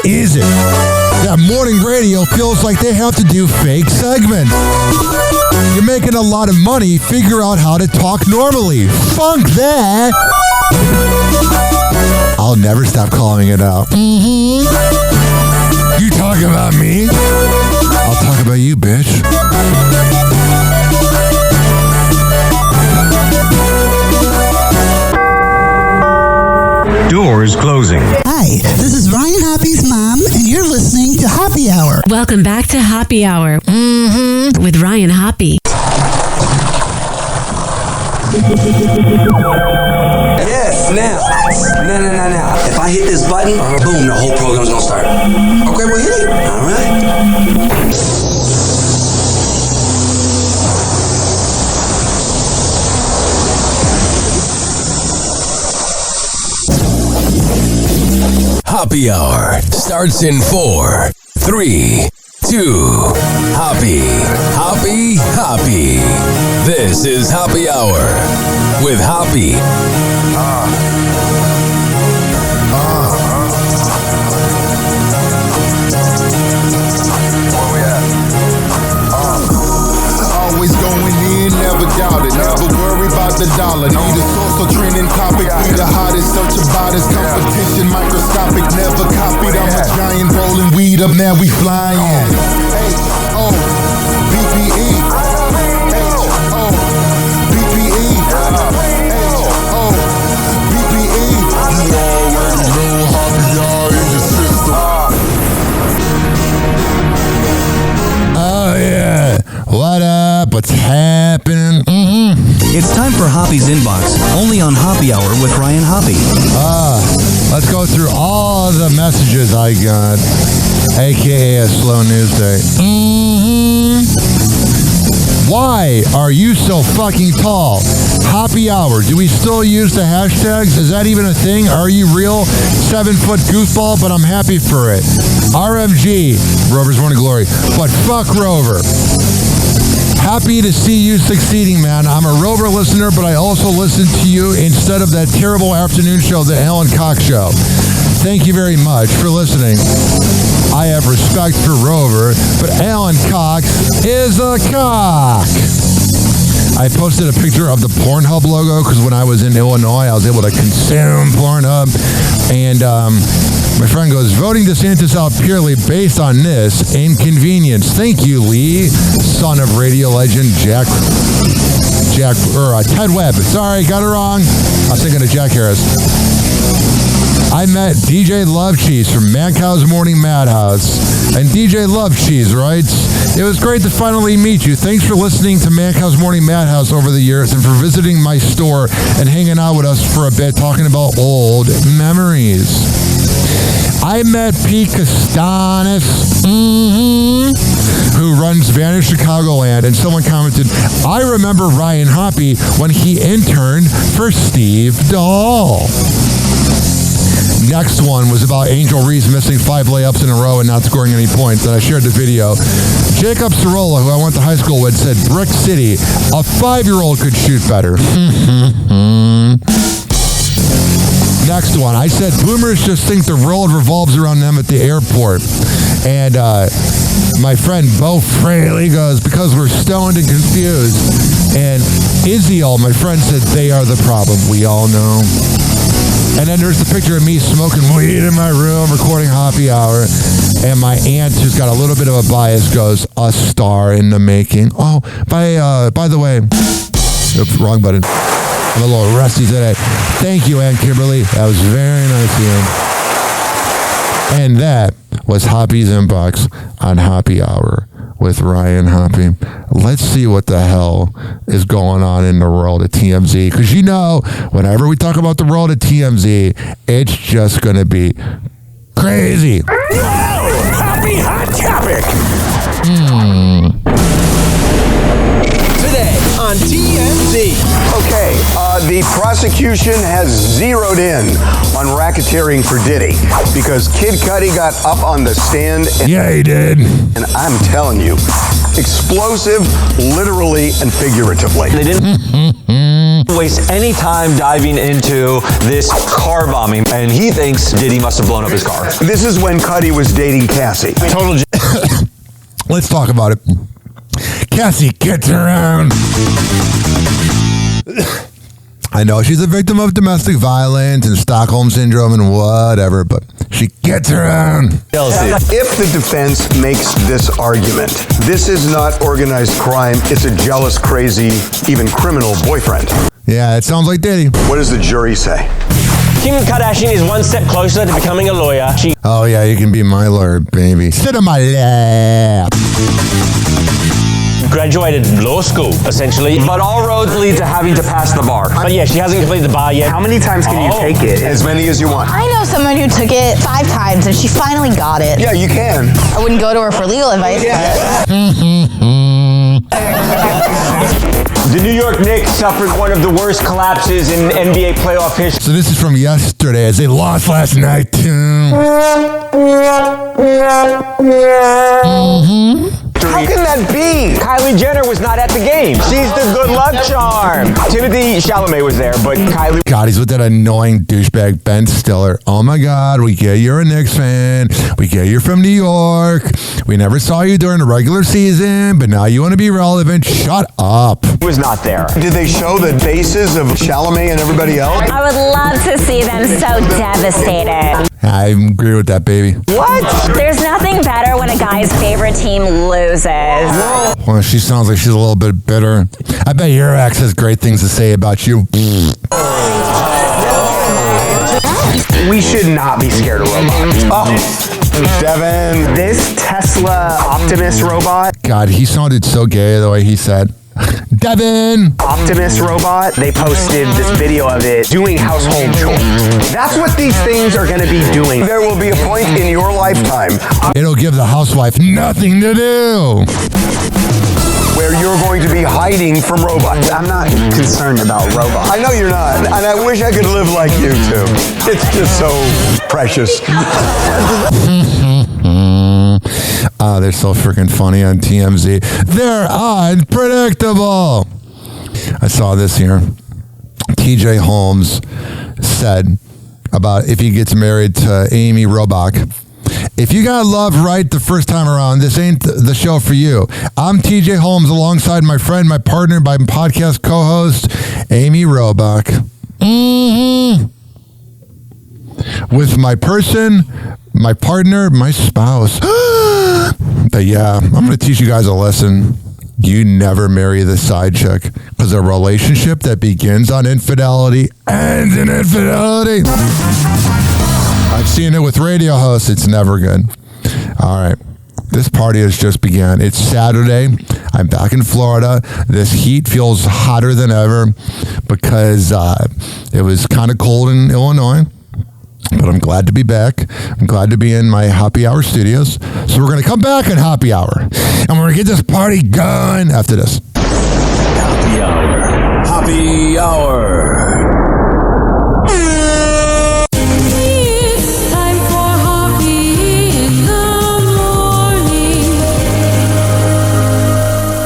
is it that morning radio feels like they have to do fake segments? You're making a lot of money. Figure out how to talk normally. Funk that. I'll never stop calling it out. You talk about me? I'll talk about you, bitch. Doors closing. Hi, this is Ryan Hoppe's mom, and you're listening to Hoppe Hour. Welcome back to Hoppe Hour with Ryan Hoppe. Yes, now. Now. If I hit this button, boom, the whole program's gonna start. Okay, well, hit it. All right. Hoppe Hour starts in 4, 3, 2. Hoppe. This is Hoppe Hour with Hoppe. Where we at? Always going in, never doubt it. Never worry about the dollar. Need a source of trending topic. Be the hottest, search about it. Competition microscopic, never copied. I'm a giant rolling weed up, now we flying. BPE. BPE. BPE. You already know how we are in the system. Oh, yeah. What up? What's happening? It's time for Hoppe's Inbox, only on Hoppe Hour with Ryan Hoppe. Let's go through all the messages I got, a.k.a. a slow news day. Why are you so fucking tall? Hoppe Hour. Do we still use the hashtags? Is that even a thing? Are you real? 7-foot goofball, but I'm happy for it. RMG. Rover's Morning Glory. But fuck Rover. Happy to see you succeeding, man. I'm a Rover listener, but I also listen to you instead of that terrible afternoon show, the Alan Cox Show. Thank you very much for listening. I have respect for Rover, but Alan Cox is a cock. I posted a picture of the Pornhub logo because when I was in Illinois, I was able to consume Pornhub. And my friend goes, voting DeSantis out purely based on this inconvenience. Thank you, Lee, son of radio legend Ted Webb. Sorry, got it wrong. I was thinking of Jack Harris. I met DJ Love Cheese from Mancow's Morning Madhouse. And DJ Love Cheese writes, it was great to finally meet you. Thanks for listening to Mancow's Morning Madhouse over the years and for visiting my store and hanging out with us for a bit talking about old memories. I met Pete Costanis, who runs Vanish Chicagoland, and someone commented, I remember Ryan Hoppe when he interned for Steve Dahl. Next one was about Angel Reese missing 5 layups in a row and not scoring any points, and I shared the video. Jacob Sorolla, who I went to high school with, said, Brick City, a 5-year-old could shoot better. Next one, I said, boomers just think the world revolves around them at the airport. And my friend Bo Fraley goes, because we're stoned and confused. And Izziel, my friend, said, they are the problem. We all know. And then there's the picture of me smoking weed in my room, recording Hoppe Hour. And my aunt, who's got a little bit of a bias, goes, a star in the making. Oh, by the way, oops, wrong button. I'm a little rusty today. Thank you, Aunt Kimberly. That was very nice of you. And that was Hoppe's Inbox on Hoppe Hour with Ryan Hoppe. Let's see what the hell is going on in the world of TMZ. Because you know, whenever we talk about the world of TMZ, it's just going to be crazy. Hoppe Hot Topic. Today on TMZ. Okay, The prosecution has zeroed in on racketeering for Diddy because Kid Cudi got up on the stand. Yeah, he did. And I'm telling you, explosive, literally and figuratively. They didn't waste any time diving into this car bombing, and he thinks Diddy must have blown up his car. This is when Cudi was dating Cassie. Total. Let's talk about it. Cassie gets around. I know she's a victim of domestic violence and Stockholm syndrome and whatever, but she gets around. If the defense makes this argument, this is not organized crime, it's a jealous, crazy, even criminal boyfriend. Yeah, it sounds like Diddy. What does the jury say? Kim Kardashian is one step closer to becoming a lawyer. Oh yeah, you can be my lawyer, baby. Sit on my lap. Graduated law school, essentially. But all roads lead to having to pass the bar. But yeah, she hasn't completed the bar yet. How many times can you take it? As many as you want. I know someone who took it 5 times and she finally got it. Yeah, you can. I wouldn't go to her for legal advice. The New York Knicks suffered one of the worst collapses in NBA playoff history. So this is from yesterday as they lost last night too. How can that be? Kylie Jenner was not at the game. She's the good luck charm. Timothy Chalamet was there, but Kylie... God, he's with that annoying douchebag Ben Stiller. Oh my God, we get you're a Knicks fan. We get you're from New York. We never saw you during the regular season, but now you want to be relevant. Shut up. He was not there. Did they show the faces of Chalamet and everybody else? I would love to see them so devastated. I agree with that, baby. What? There's nothing better when a guy's favorite team loses. Well, she sounds like she's a little bit bitter. I bet your ex has great things to say about you. We should not be scared of robots. Oh, Devin. This Tesla Optimus robot. God, he sounded so gay the way he said, Devin! Optimus robot, they posted this video of it doing household chores. That's what these things are going to be doing. There will be a point in your lifetime. It'll give the housewife nothing to do. Where you're going to be hiding from robots. I'm not concerned about robots. I know you're not, and I wish I could live like you too. It's just so precious. They're so freaking funny on TMZ. They're unpredictable. I saw this here. TJ Holmes said about if he gets married to Amy Robach, if you got love right the first time around, this ain't the show for you. I'm TJ Holmes alongside my friend, my partner, my podcast co-host, Amy Robach. With my person, my partner, my spouse. But yeah, I'm going to teach you guys a lesson. You never marry the side chick because a relationship that begins on infidelity ends in infidelity. I've seen it with radio hosts. It's never good. All right. This party has just begun. It's Saturday. I'm back in Florida. This heat feels hotter than ever because it was kind of cold in Illinois. But I'm glad to be back. I'm glad to be in my happy hour studios. So we're going to come back at happy hour. And we're going to get this party going after this. Happy hour. Happy hour.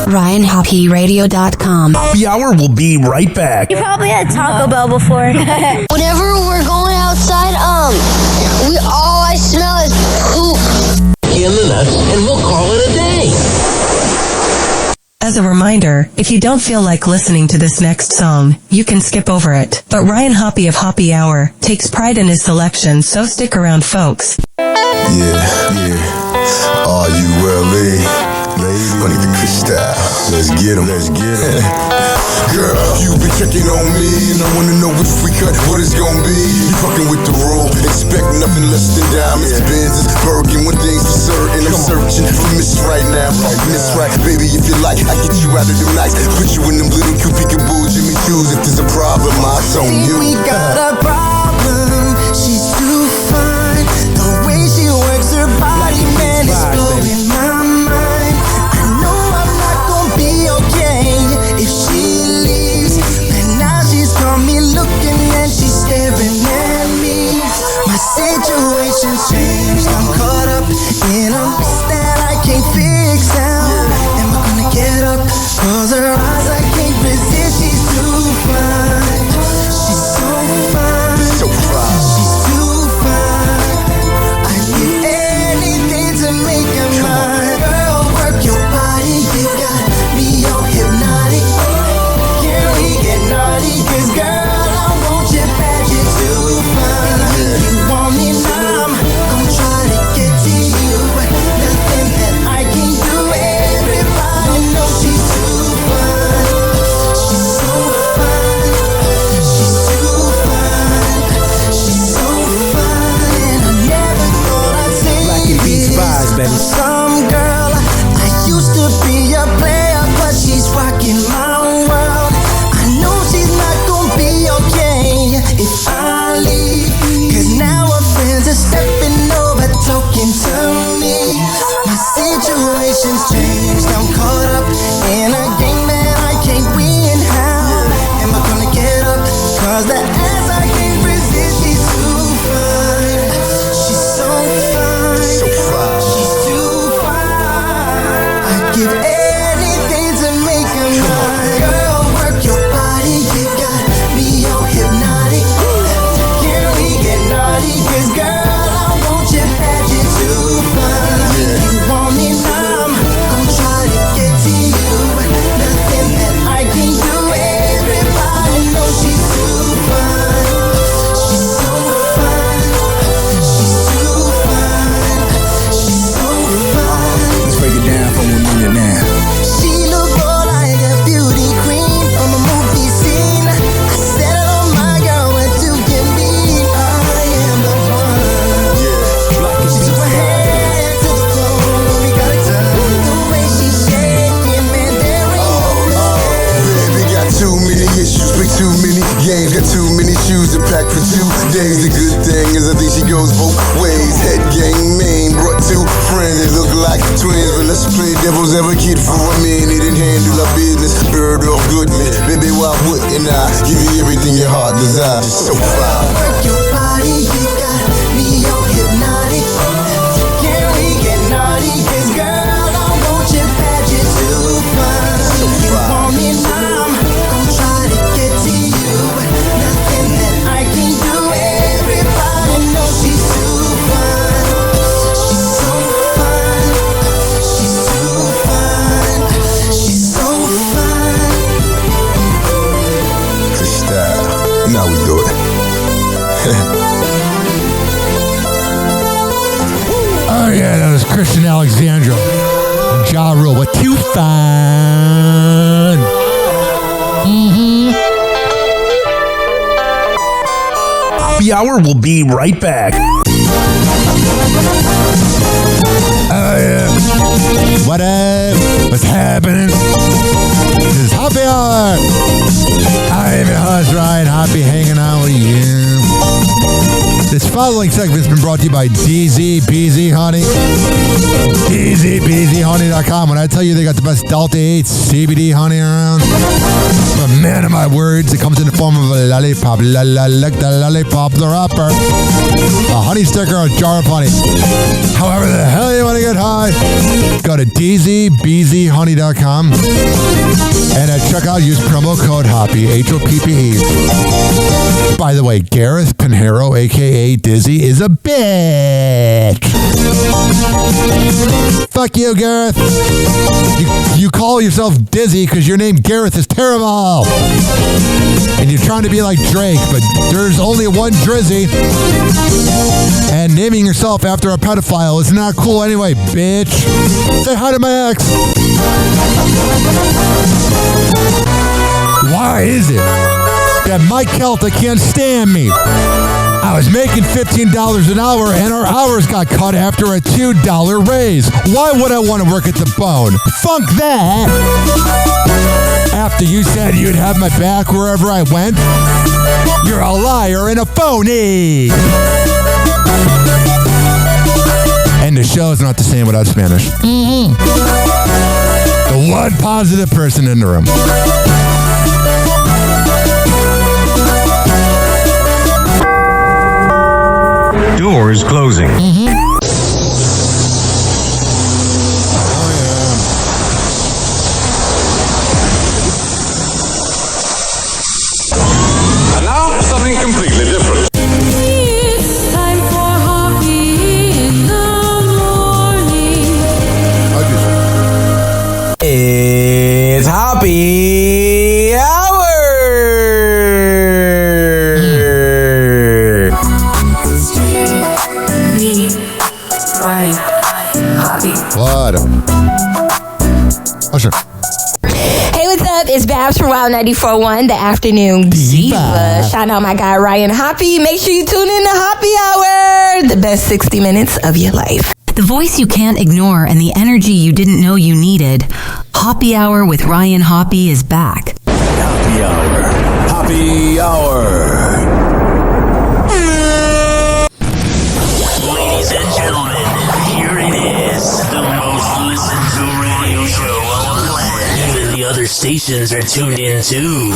RyanHappyRadio.com. Happy hour will be right back. You probably had Taco Bell before. Whenever we're going outside, all I smell is poop. In the nuts, and we'll call it a day. As a reminder, if you don't feel like listening to this next song, you can skip over it. But Ryan Hoppe of Happy Hour takes pride in his selection, so stick around, folks. Yeah. Are you ready? Gonna get the crystal. Let's get 'em. Girl, you been checking on me, and I wanna know if we cut, what it's gonna be. You fucking with the roll, expect nothing less than diamonds, Benzes, Birkin, when things are certain. I'm searching for Miss right now. Miss right, baby, if you like, I get you out of them nights. Put you in them little cute peekaboo Jimmy Choos. If there's a problem, I'll tell you. We got a problem. She's too fine. The way she works her body, man, is blowing my mind. I know I'm not gonna be okay if she leaves. And now she's Some girl, I used to be a player, but she's rocking my world. I know she's not gonna be okay if I leave, 'cause now her friends are stepping over, talking to me. My situation's changed, I'm caught up in a game that I can't win. How am I gonna get up? 'Cause the ass I can't resist, she's too fine. She's so fine. She's too fine. I'd give anything to make her mine. Girl, work your body, you got me all hypnotic. Can we get naughty? 'Cause girl, I want you bad, you're too fine. You want me now, I'm gonna try to get to you. Nothing that I can do, everybody knows she's too fine. She's so fine. She's too fine. She's so fine. Let's break it down for 1 minute now. She look more like a beauty queen from a movie scene. I settle on my girl, what you can be. I am the one. She took my hand to the floor, we got it done. The way she's shaking, man, there ain't no mistake. Baby got too many issues, play too many games, got too many shoes to pack for 2 days. The good thing is I think she goes both ways. Head gang main, brought 2 friends that look like twins, but let's play devil's advocate for a minute and handle our business. Bird or goodness, baby, why wouldn't I give you everything your heart desires? You're so fine. Work your body, you got me all hypnotic. Can we get naughty? 'Cause girl, I want you bad, you're too fine. You want me now, I'm gonna try to get to you. Nothing that I can do, everybody knows she's too fine. She's so fine. She's too fine. She's so fine. Freestyle. Now we do it. Oh yeah, that was Christian Alexandra. Ja Rule, what too fun. Happy Hour will be right back. Oh yeah. What up? What's happening? This is Happy Hour. I'm your host, Ryan Hoppe, hanging out with you. This following segment has been brought to you by DZ BZ Honey. DZBZHoney.com. When I tell you they got the best Delta 8 CBD honey around, I'm a man of my words. It comes in the form of a lollipop. Like the lollipop, the rapper. A honey sticker or a jar of honey. However the hell you want to get high, go to DZBZHoney.com and at checkout use promo code Hoppe, HOPPE. By the way, Gareth Pinheiro, a.k.a. Dizzy, is a bitch. Fuck you, Gareth. You call yourself Dizzy because your name Gareth is terrible. And you're trying to be like Drake, but there's only one Drizzy. And naming yourself after a pedophile is not cool anyway, bitch. Say hi to my ex. Why is it that Mike Kelta can't stand me? I was making $15 an hour and our hours got cut after a $2 raise. Why would I want to work at the Bone? Funk that. After you said you'd have my back wherever I went, you're a liar and a phony. And the show is not the same without Spanish. The one positive person in the room. Doors closing. And now, something completely different. It's time for Hoppe in the morning. It's Happy Hour. What? Oh, sure. Hey, what's up? It's Babs from Wild 94.1, the afternoon diva. Shout out my guy Ryan Hoppe. Make sure you tune in to Happy Hour, the best 60 minutes of your life. The voice you can't ignore and the energy you didn't know you needed. Hoppe Hour with Ryan Hoppe is back. Happy Hour. Happy Hour. Ladies and gentlemen, here it is. The most listened to radio show on the land. Even the other stations are tuned in too.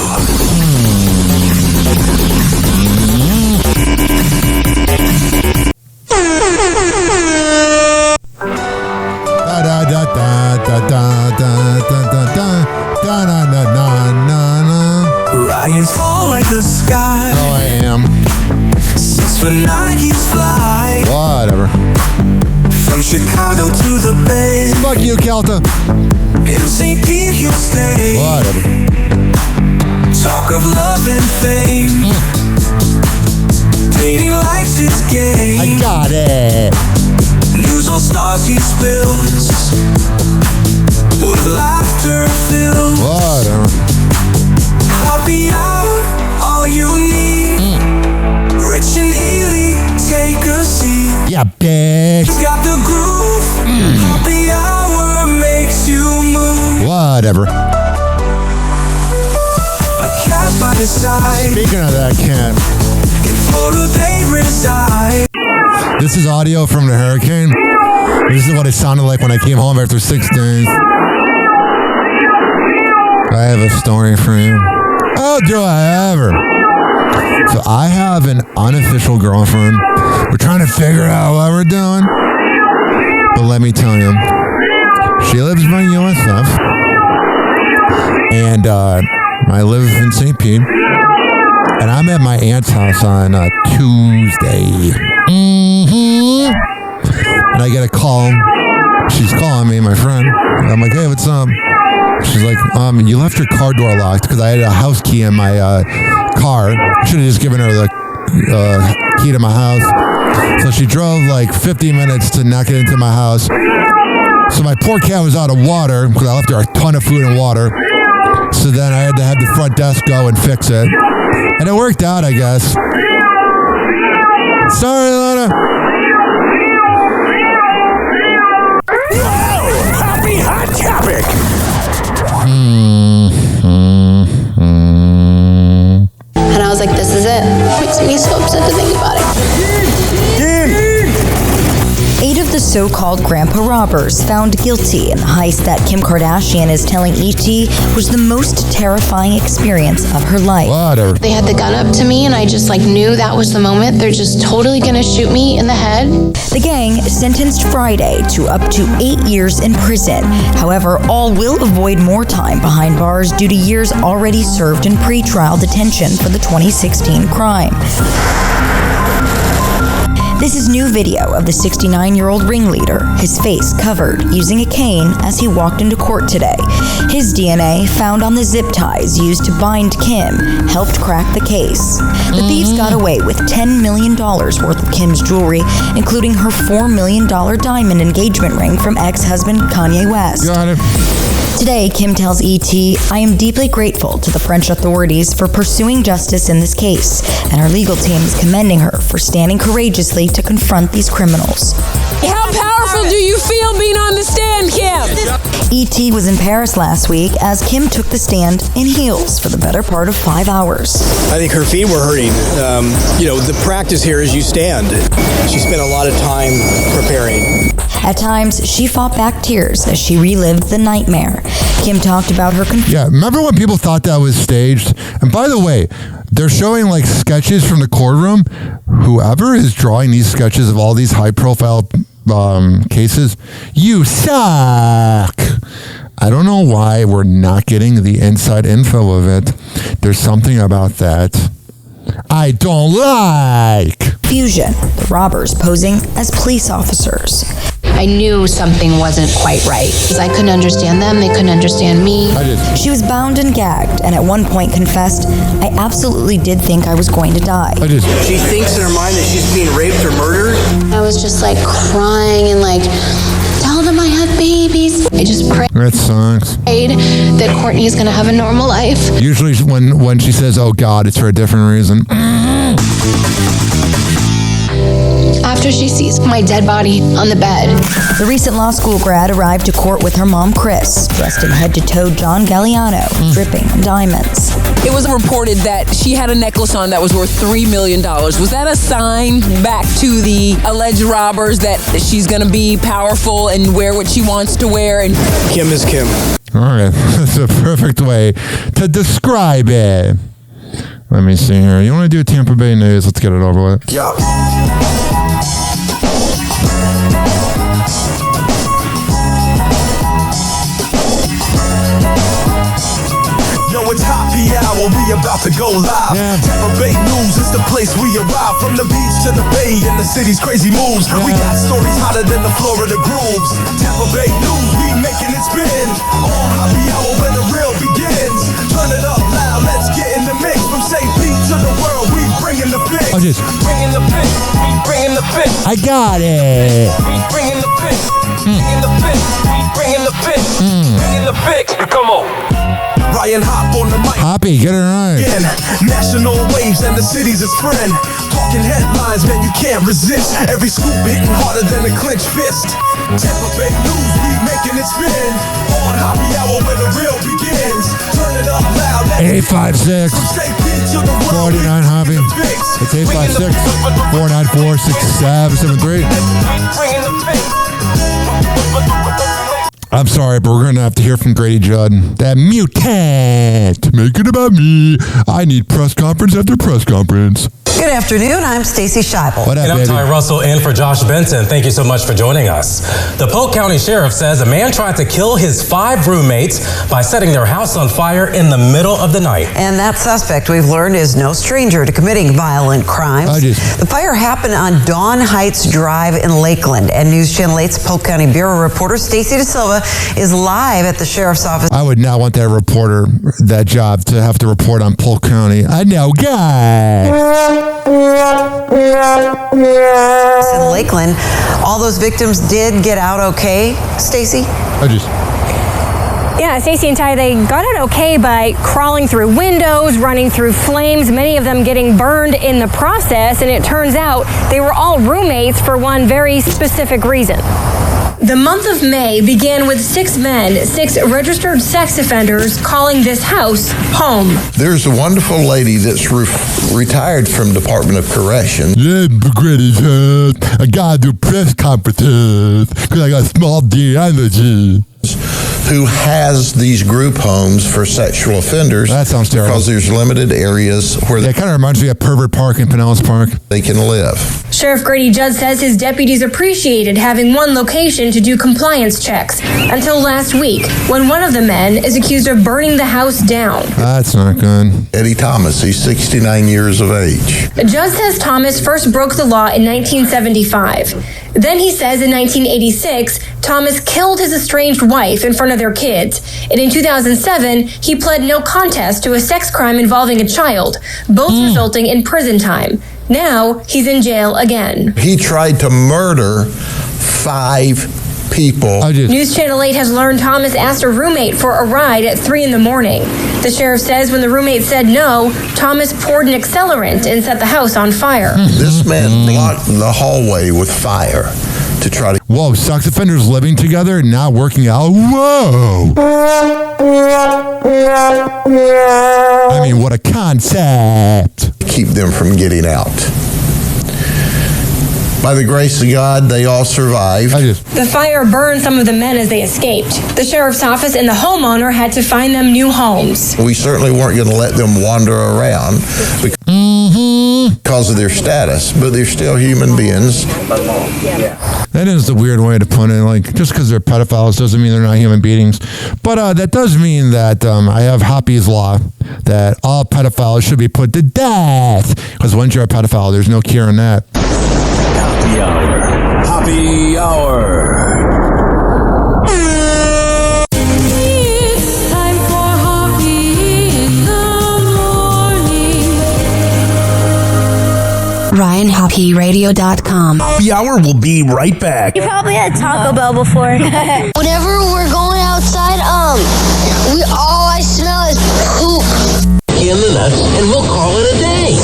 Ryan's fall like the sky. Oh, I am. 6'9" he's fly. Whatever. From Chicago to the Bay. Fuck you, Calta. In St. Pete he'll stay. Whatever. Talk of love and fame. Dating life's his game. I got it. News all stars he spills. With laughter filled. Whatever. Happy hour, all you need. Rich and Healy, take a seat. Yeah, bitch. He's got the groove. Happy hour makes you move. Whatever. A cat by his side. Speaking of that cat. In Florida they reside. This is audio from the hurricane. This is what it sounded like when I came home after 6 days. I have a story for you. Oh, do I ever? So I have an unofficial girlfriend. We're trying to figure out what we're doing. But let me tell you, she lives by USF. And I live in St. Pete. And I'm at my aunt's house on Tuesday. And I get a call. She's calling me, my friend. I'm like, hey, what's up? She's like, you left your car door locked because I had a house key in my car. I should have just given her the key to my house. So she drove like 50 minutes to not get into my house. So my poor cat was out of water because I left her a ton of food and water. So then I had to have the front desk go and fix it. And it worked out, I guess. Sorry, Lana. Happy hot topic. And I was like, this is it. It makes me so upset to think about it. 8 of the so-called grandpa robbers found guilty in the heist that Kim Kardashian is telling ET was the most terrifying experience of her life. Whatever. They had the gun up to me and I just knew that was the moment. They're just totally gonna shoot me in the head. The gang sentenced Friday to up to 8 years in prison. However, all will avoid more time behind bars due to years already served in pretrial detention for the 2016 crime. This is new video of the 69-year-old ringleader, his face covered, using a cane as he walked into court today. His DNA, found on the zip ties used to bind Kim, helped crack the case. The thieves got away with $10 million worth of Kim's jewelry, including her $4 million diamond engagement ring from ex-husband Kanye West. Got it. Today, Kim tells ET, I am deeply grateful to the French authorities for pursuing justice in this case, and our legal team is commending her for standing courageously to confront these criminals. How powerful do you feel being on the stand, Kim? ET was in Paris last week as Kim took the stand in heels for the better part of 5 hours. I think her feet were hurting. The practice here is you stand. She spent a lot of time preparing. At times, she fought back tears as she relived the nightmare. Kim talked about her Yeah, remember when people thought that was staged? And by the way, they're showing sketches from the courtroom. Whoever is drawing these sketches of all these high-profile cases, you suck. I don't know why we're not getting the inside info of it. There's something about that I don't like. Fusion, the robbers posing as police officers. I knew something wasn't quite right because I couldn't understand them, they couldn't understand me. She was bound and gagged and at one point confessed, I absolutely did think I was going to die. She thinks in her mind that she's being raped or murdered. I was just crying and tell them I have babies. I just prayed That sucks. that Kourtnei's gonna have a normal life. Usually when she says, oh God, it's for a different reason. After after she sees my dead body on the bed. The recent law school grad arrived to court with her mom, Chris, dressed in head-to-toe John Galliano, dripping in diamonds. It was reported that she had a necklace on that was worth $3 million. Was that a sign back to the alleged robbers that she's going to be powerful and wear what she wants to wear? And Kim is Kim. All right, that's a perfect way to describe it. Let me see here. You want to do Tampa Bay news? Let's get it over with. Yeah. It's Hoppe Hour, we about to go live. Tampa Bay News is the place we arrive. From the beach to the bay and the city's crazy moves. We got stories hotter than the Florida grooves. Tampa Bay News, we making it spin. On Hoppe Hour where the real begins. Turn it up loud, let's get in the mix. From St. Pete to the world, we bringing the fix. Bringing the fix, we bringing the fix. I got it. We bringing the fix, bringing the fix, we bringing the fix, bringing the fix. Come on. Ryan Hoppe on the mic. Hoppe, get it right. Again, national waves and the city's his friend. Talking headlines, man, you can't resist. Every scoop hitting harder than a clenched fist. Tampa Bay News, we making it spin. On Hoppe Hour where the real begins. Turn it up loud. 856 49 Hoppe. It's 856 494 6773. I'm sorry, but we're going to have to hear from Grady Judd. That mutant. Make it about me. I need press conference after press conference. Good afternoon. I'm Stacy Scheibel. What up, and I'm baby? Ty Russell in for Josh Benson. Thank you so much for joining us. The Polk County Sheriff says a man tried to kill his 5 roommates by setting their house on fire in the middle of the night. And that suspect, we've learned, is no stranger to committing violent crimes. The fire happened on Dawn Heights Drive in Lakeland. And News Channel 8's Polk County Bureau reporter Stacy DeSilva is live at the Sheriff's office. I would not want that reporter, that job, to have to report on Polk County. I know, guy. In Lakeland, all those victims did get out okay, Stacy? Yeah, Stacey and Ty, they got out okay by crawling through windows, running through flames, many of them getting burned in the process, and it turns out they were all roommates for one very specific reason. The month of May began with 6 men, 6 registered sex offenders, calling this house home. There's a wonderful lady that's retired from Department of Correction. Yeah, I gotta do press conferences because I got small D energy. Who has these group homes for sexual offenders. That sounds terrible. Because there's limited areas where it kind of reminds me of Pervert Park in Pinellas Park. They can live. Sheriff Grady Judd says his deputies appreciated having one location to do compliance checks until last week when one of the men is accused of burning the house down. That's not good. Eddie Thomas, he's 69 years of age. Judd says Thomas first broke the law in 1975. Then he says in 1986, Thomas killed his estranged wife in front of their kids. And in 2007, he pled no contest to a sex crime involving a child, both resulting in prison time. Now he's in jail again. He tried to murder 5 people. News Channel 8 has learned Thomas asked a roommate for a ride at 3 in the morning. The sheriff says when the roommate said no, Thomas poured an accelerant and set the house on fire. This man blocked the hallway with fire to try to... Whoa, sex offenders living together and not working out? Whoa! I mean, what a concept. Keep them from getting out. By the grace of God, they all survived. The fire burned some of the men as they escaped. The sheriff's office and the homeowner had to find them new homes. We certainly weren't going to let them wander around because of their status, but they're still human beings. That is the weird way to put it. Like, just because they're pedophiles doesn't mean they're not human beings. But that does mean that I have Hoppe's law that all pedophiles should be put to death. Because once you're a pedophile, there's no curing that. Hoppe Hour. Hoppe Hour. RyanHoppeRadio.com. Hoppe Hour will be right back. You probably had Taco Bell before. Whenever we're going outside, all I smell is poop. In the nuts, and we'll call it a day.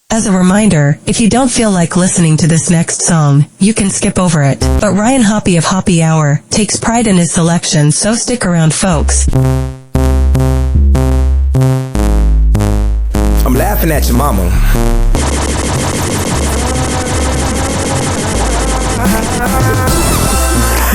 As a reminder, if you don't feel like listening to this next song, you can skip over it. But Ryan Hoppe of Hoppe Hour takes pride in his selection, so stick around, folks. I'm laughing at your mama.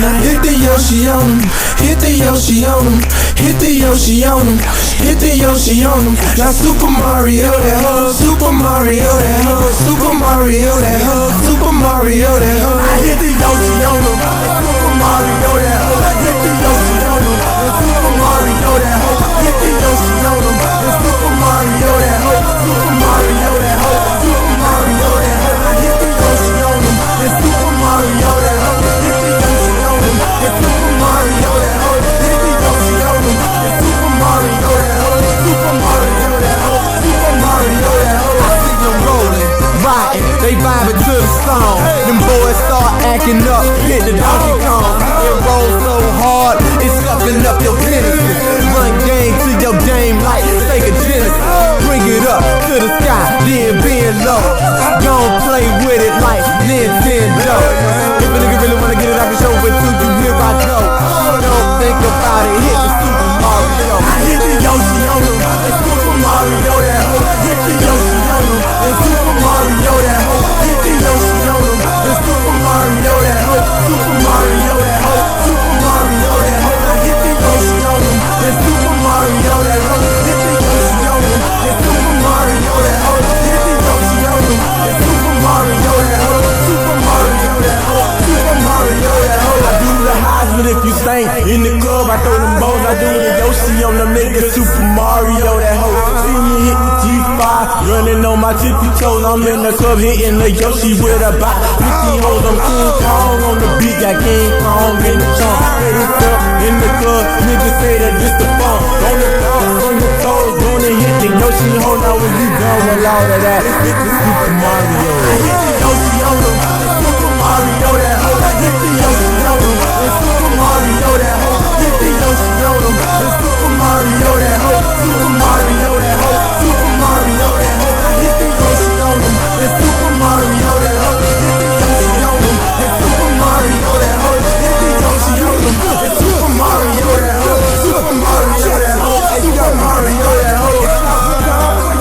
Now hit the Yoshi on him, hit the Yoshi on him, hit the Yoshi on him, hit the Yoshi on him. Now Super Mario that hoe, Super Mario that hoe, Super Mario that hoe, Super Mario that hoe. I hit the Yoshi on him, Super Mario that hoe, hit the Yoshi on him, Super Mario that hoe, hit the Yoshi on him, Super Mario that hoe, Super Mario that hoe, Super Mario that hoe. I hit the Yoshi on him, Super Mario that hoe. It's Super Mario that hoe, hit the Yoshi on him. It's Super Mario that hoe, Super Mario that hoe, Super Mario that hoe. I see them rolling, riding, they vibing to the song. Them boys start acting up, hit the Donkey Kong. It rolls so hard, it's sucking up your Genesis. Run game to your game like Sega Genesis. Bring it up to the sky, then bend low. Don't play with it like Nintendo. If a nigga really wanna get it, I can show it to you. Here I go. Don't think about it. Hit the Super Mario. I hit the Yoshi on him. It's Super Mario that hoe. Hit the Yoshi on him. It's Super Mario that hoe. Hit the Yoshi on him. It's Super Mario that hoe. Super Mario that hoe. Super Mario that hoe. I hit the Yoshi on him. It's Super Mario that hoe. Hit the Yoshi on him. It's Super Mario that hoe. Hit the Yoshi on him. It's Super Mario that hoe. Super Mario that hoe. Super Mario that hoe. I do the Heisman if you stink. In the club, I throw them bones. I do the Yoshi on them niggas. Super Mario that hoe. See me hit the G5, running on my tippy toes. I'm in the club hitting the Yoshi with about 50 hoes. I'm King Kong on the beat, got King Kong in the song. Say this up in the club, niggas say that this the fun. On the bounce, on the toes, gonna hit the Yoshi hoe. Now when you done with all of that, hit the Super Mario. I hit the Yoshi on them, Super Mario that hoe. Hit the Yoshi on them, it's Super Mario that hoe. Hit the Yoshi on them, it's Super Mario that hoe. Super Mario that hoe, Super Mario that hoe. I hit the Yoshi on them, it's Super Mario that hoe. Hit the Yoshi on them, it's Super Mario that hoe. Hit the Yoshi on them, it's Super Mario that hoe. Super Mario that hoe, Super Mario that hoe.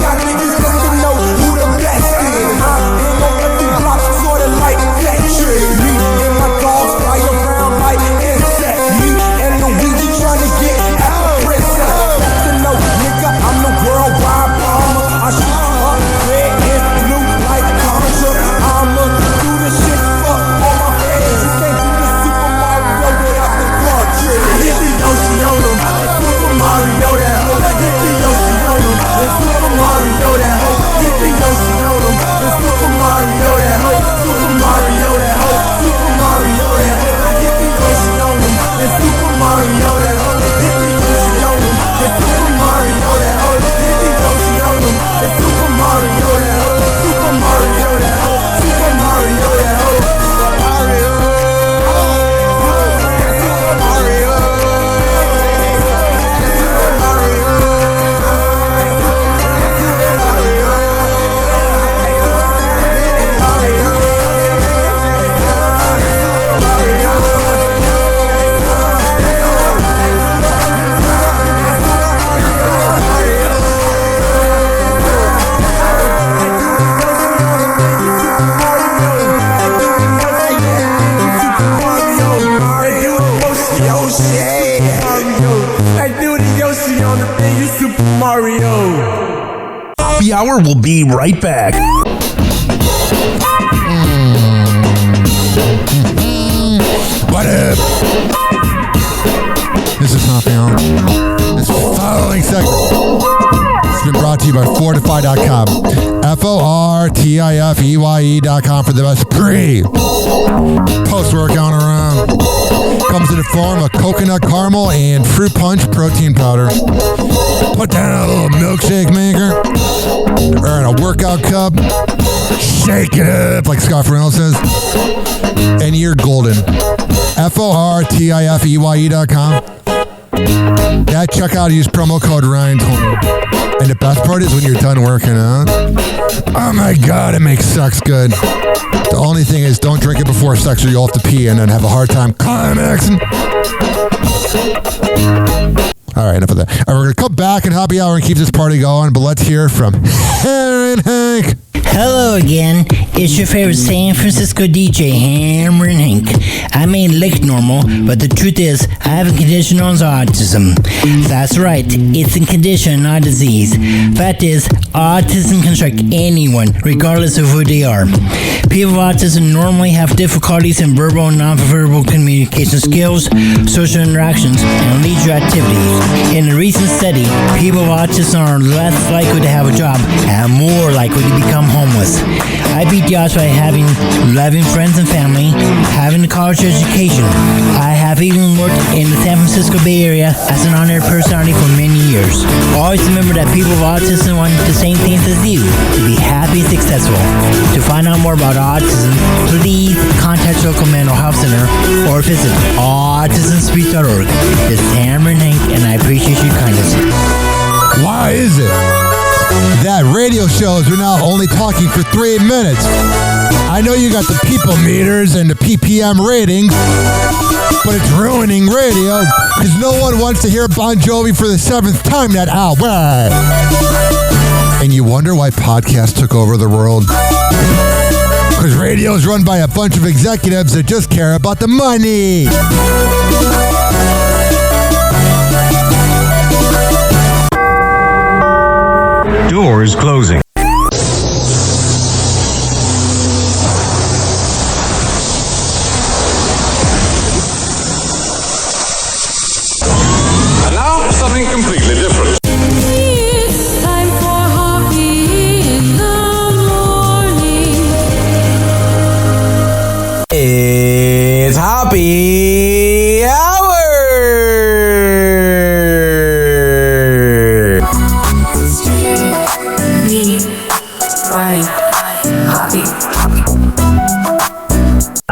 Y'all niggas got to know who the best is. Ain't on every block, sorta like Tetris. Me and my dogs fly around like insects. Me and Luigi trying to get at the princess. Got to know, nigga, I'm the worldwide bomber. I shoot up red and blue like Contra. I'ma do this shit for all my fans. Can't do the Super Mario without the club trick. Hit the Yoshi on them, it's Super Mario that hoe. Hit the Yoshi on them, it's Super Mario that hoe. Hit the Yoshi on them, it's Super Mario that hoe. Super Mario that hoe, Super Mario that hoe. I hit the Yoshi on them, it's Super Mario that hoe. Hit the Yoshi on them, it's Super Mario that hoe. Hit the Yoshi on them, it's Super Mario that hoe. Super Mario that hoe, Super Mario that hoe. Mario, Super Mario. Happy Hour will be right back. What up? This is Happy Hour. This following segment has been brought to you by Fortify.com. FORTIFEYE.com for the best post-workout around. Comes in the form of coconut caramel and fruit punch protein powder. Put down a little milkshake maker or in a workout cup. Shake it up, like Scott Reynolds says. And you're golden. FORTIFEYE.com. Yeah, check out, use promo code Ryan20. And the best part is when you're done working out, oh my God, it makes sex good. The only thing is don't drink it before sex or you'll have to pee and then have a hard time climaxing. All right, enough of that. All right, we're going to come back in happy hour and keep this party going, but let's hear from Aaron Hank. Hello again. It's your favorite San Francisco DJ, Hammer and Hank. I may look normal, but the truth is, I have a condition known as autism. That's right, it's a condition, not a disease. Fact is, autism can strike anyone, regardless of who they are. People with autism normally have difficulties in verbal and non-verbal communication skills, social interactions, and leisure activities. In a recent study, people with autism are less likely to have a job and more likely to become homeless. I beat the odds by having loving friends and family, having a college education. I have even worked in the San Francisco Bay Area as an on-air personality for many years. Always remember that people with autism want the same things as you, to be happy and successful. To find out more about autism, please contact your local mental health center or visit autismspeak.org. This is Hammer and Hank, and I appreciate your kindness. Why is it that radio shows are now only talking for 3 minutes? I know you got the people meters and the PPM ratings, but it's ruining radio because no one wants to hear Bon Jovi for the 7th time that hour. And you wonder why podcasts took over the world? Because radio is run by a bunch of executives that just care about the money. Doors closing. And now, something completely different. It's time for Hoppe in the morning. It's Hoppe Hour.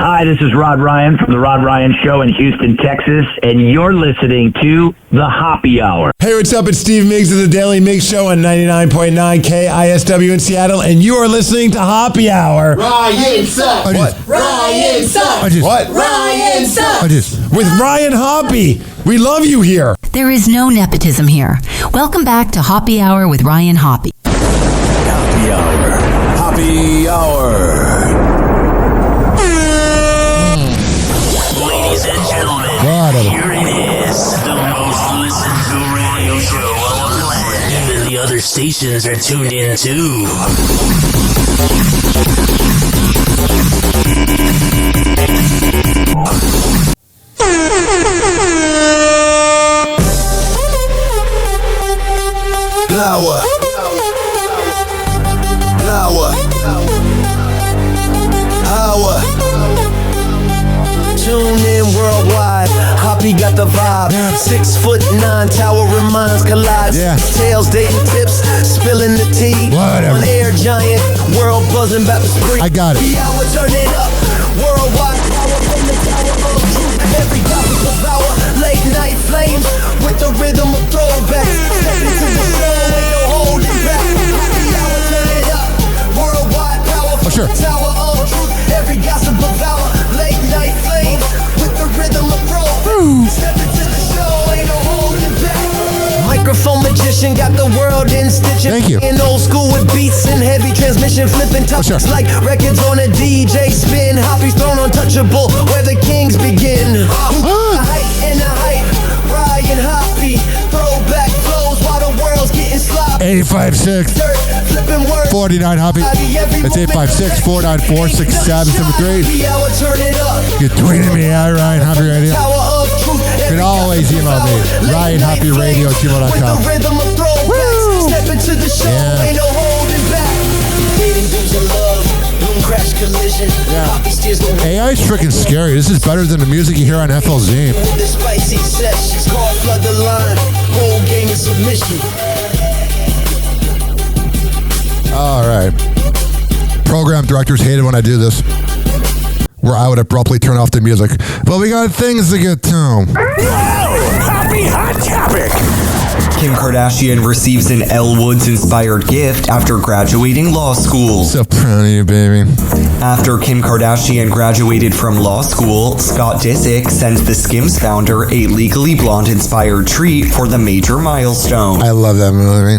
Hi, this is Rod Ryan from The Rod Ryan Show in Houston, Texas, and you're listening to The Hoppe Hour. Hey, what's up? It's Steve Miggs of The Daily Miggs Show on 99.9 KISW in Seattle, and you are listening to Hoppe Hour. Ryan sucks. What? Ryan sucks. What? Ryan sucks. With Ryan Hoppe. We love you here. There is no nepotism here. Welcome back to Hoppe Hour with Ryan Hoppe. Hoppe Hour. Hoppe Hour. Ladies and gentlemen, here it is, the most listened to radio show on the planet. Even the other stations are tuned in too. Power. Tune in worldwide. Hoppe got the vibe. 6'9" tower reminds collides. Tails dating tips, spilling the tea. Whatever. On air giant, world buzzing back to spring. I got it. Hour, turn it up. Worldwide power from the tower of truth. Every topic of power. Late night flames with the rhythm of throwbacks. Step into the show, ain't no holding back. Hoppe hour, turn it up. Worldwide power from the tower of truth. Every gossip of power. Late night flames with the rhythm of throwbacks. Step into the show, ain't no holding back. Microphone magician got the world in stitching. Thank you. In old school with beats and heavy transmission, flipping topics like records on a DJ spin. Hoppe's throne untouchable, where the kings begin. The height and the hype, Ryan Hoppe, throwback flows while the world's getting sloppy. 856 49 Hoppe. That's 856 494 6773. You're tweeting me at Ryan Hoppe Radio. You can always email me, RyanHoppeRadio@gmail.com. Yeah. AI is freaking scary. This is better than the music you hear on FLZ. The spicy sessions, call flood the line, whole game is submission. All right. Program directors hated when I do this, where I would abruptly turn off the music. But we got things to get to. Happy hot topic. Kim Kardashian receives an Elle Woods-inspired gift after graduating law school. So proud of you, baby. After Kim Kardashian graduated from law school, Scott Disick sends the Skims founder a Legally Blonde-inspired treat for the major milestone. I love that movie.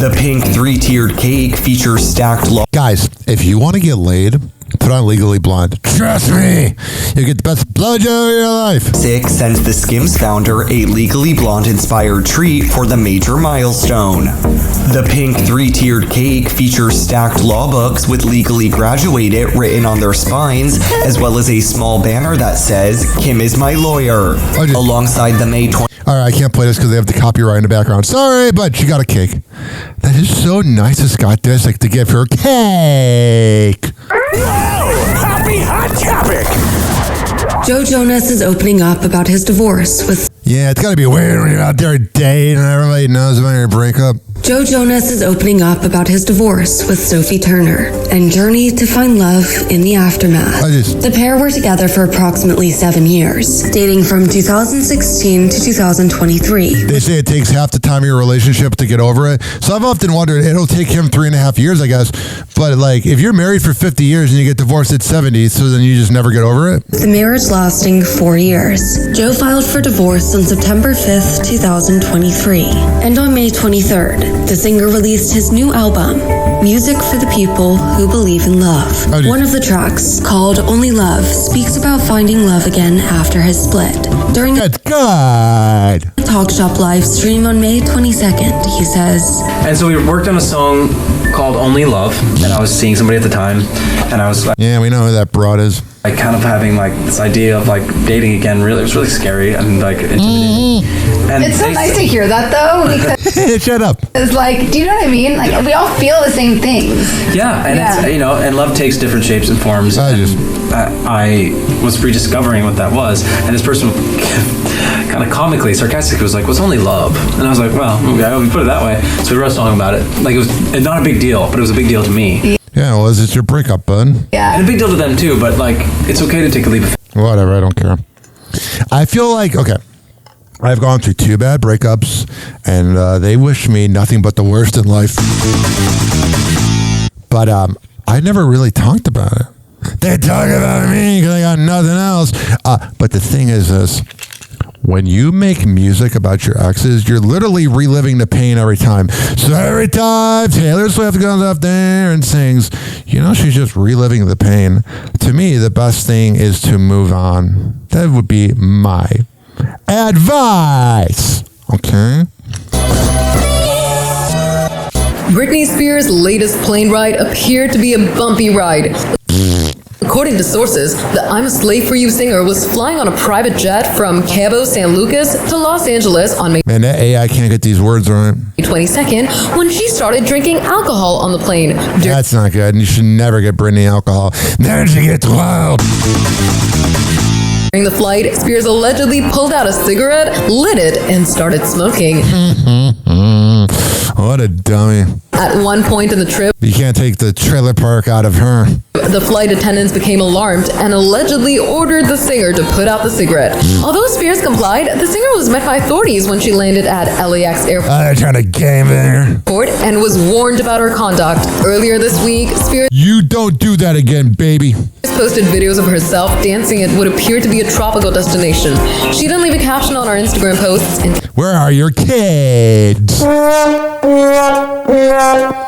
The pink 3-tiered cake features stacked law. Guys, if you want to get laid, put on Legally Blonde. Trust me, you get the best blowjob of your life. Disick sends the Skims founder a Legally Blonde-inspired treat for the major milestone. The pink 3-tiered cake features stacked law books with Legally Graduated written on their spines, as well as a small banner that says, Kim is my lawyer, alongside the May 20... All right, I can't play this because they have the copyright in the background. Sorry, but she got a cake. That is so nice of Scott Disick to give her cake. Happy hot topic. Joe Jonas is opening up about his divorce with... Yeah, it's got to be weird when you're out there dating and everybody knows about your breakup. Joe Jonas is opening up about his divorce with Sophie Turner and journey to find love in the aftermath. The pair were together for approximately 7 years, dating from 2016 to 2023. They say it takes half the time of your relationship to get over it. So I've often wondered, it'll take him 3.5 years, I guess. But like, if you're married for 50 years and you get divorced at 70, so then you just never get over it? The marriage lasting 4 years. Joe filed for divorce on September 5th, 2023. And on May 23rd, the singer released his new album, Music for the People Who Believe in Love. One of the tracks, called Only Love, speaks about finding love again after his split. During a Talk Shop live stream on May 22nd, he says, And so we worked on a song called Only Love, and I was seeing somebody at the time, and I was like, yeah, we know who that broad is. Like kind of having like this idea of like dating again. Really, it was really scary and like intimidating. And it's so nice to hear that though, because shut up. It's like, do you know what I mean? Like we all feel the same things. Yeah, and it's, you know, and love takes different shapes and forms. I was rediscovering what that was, and this person kind of comically, sarcastically was like, "What's only love?" And I was like, "Well, okay, we put it that way." So we wrote a song about it. Like it was not a big deal, but it was a big deal to me. Yeah, well, it's your breakup, bud. Yeah, and a big deal to them too. But like, it's okay to take a leap of faith. Whatever, I don't care. I feel like, okay, I've gone through 2 bad breakups, and they wish me nothing but the worst in life. But I never really talked about it. They talk about me because I got nothing else. But the thing is this. When you make music about your exes, you're literally reliving the pain every time. So every time Taylor Swift goes up there and sings, you know, she's just reliving the pain. To me, the best thing is to move on. That would be my advice. Okay? Britney Spears' latest plane ride appeared to be a bumpy ride. According to sources, the I'm a Slave for You singer was flying on a private jet from Cabo San Lucas to Los Angeles on May Man, that AI can't get these words right. 22nd when she started drinking alcohol on the plane. That's not good. You should never get Britney alcohol. Then she gets wild. During the flight, Spears allegedly pulled out a cigarette, lit it, and started smoking. What a dummy. At one point in the trip, you can't take the trailer park out of her. The flight attendants became alarmed and allegedly ordered the singer to put out the cigarette. Although Spears complied, the singer was met by authorities when she landed at LAX airport. They're trying to game there. And was warned about her conduct. Earlier this week, Spears... You don't do that again, baby. Posted videos of herself dancing at what appeared to be a tropical destination. She didn't leave a caption on her Instagram posts. And where are your kids?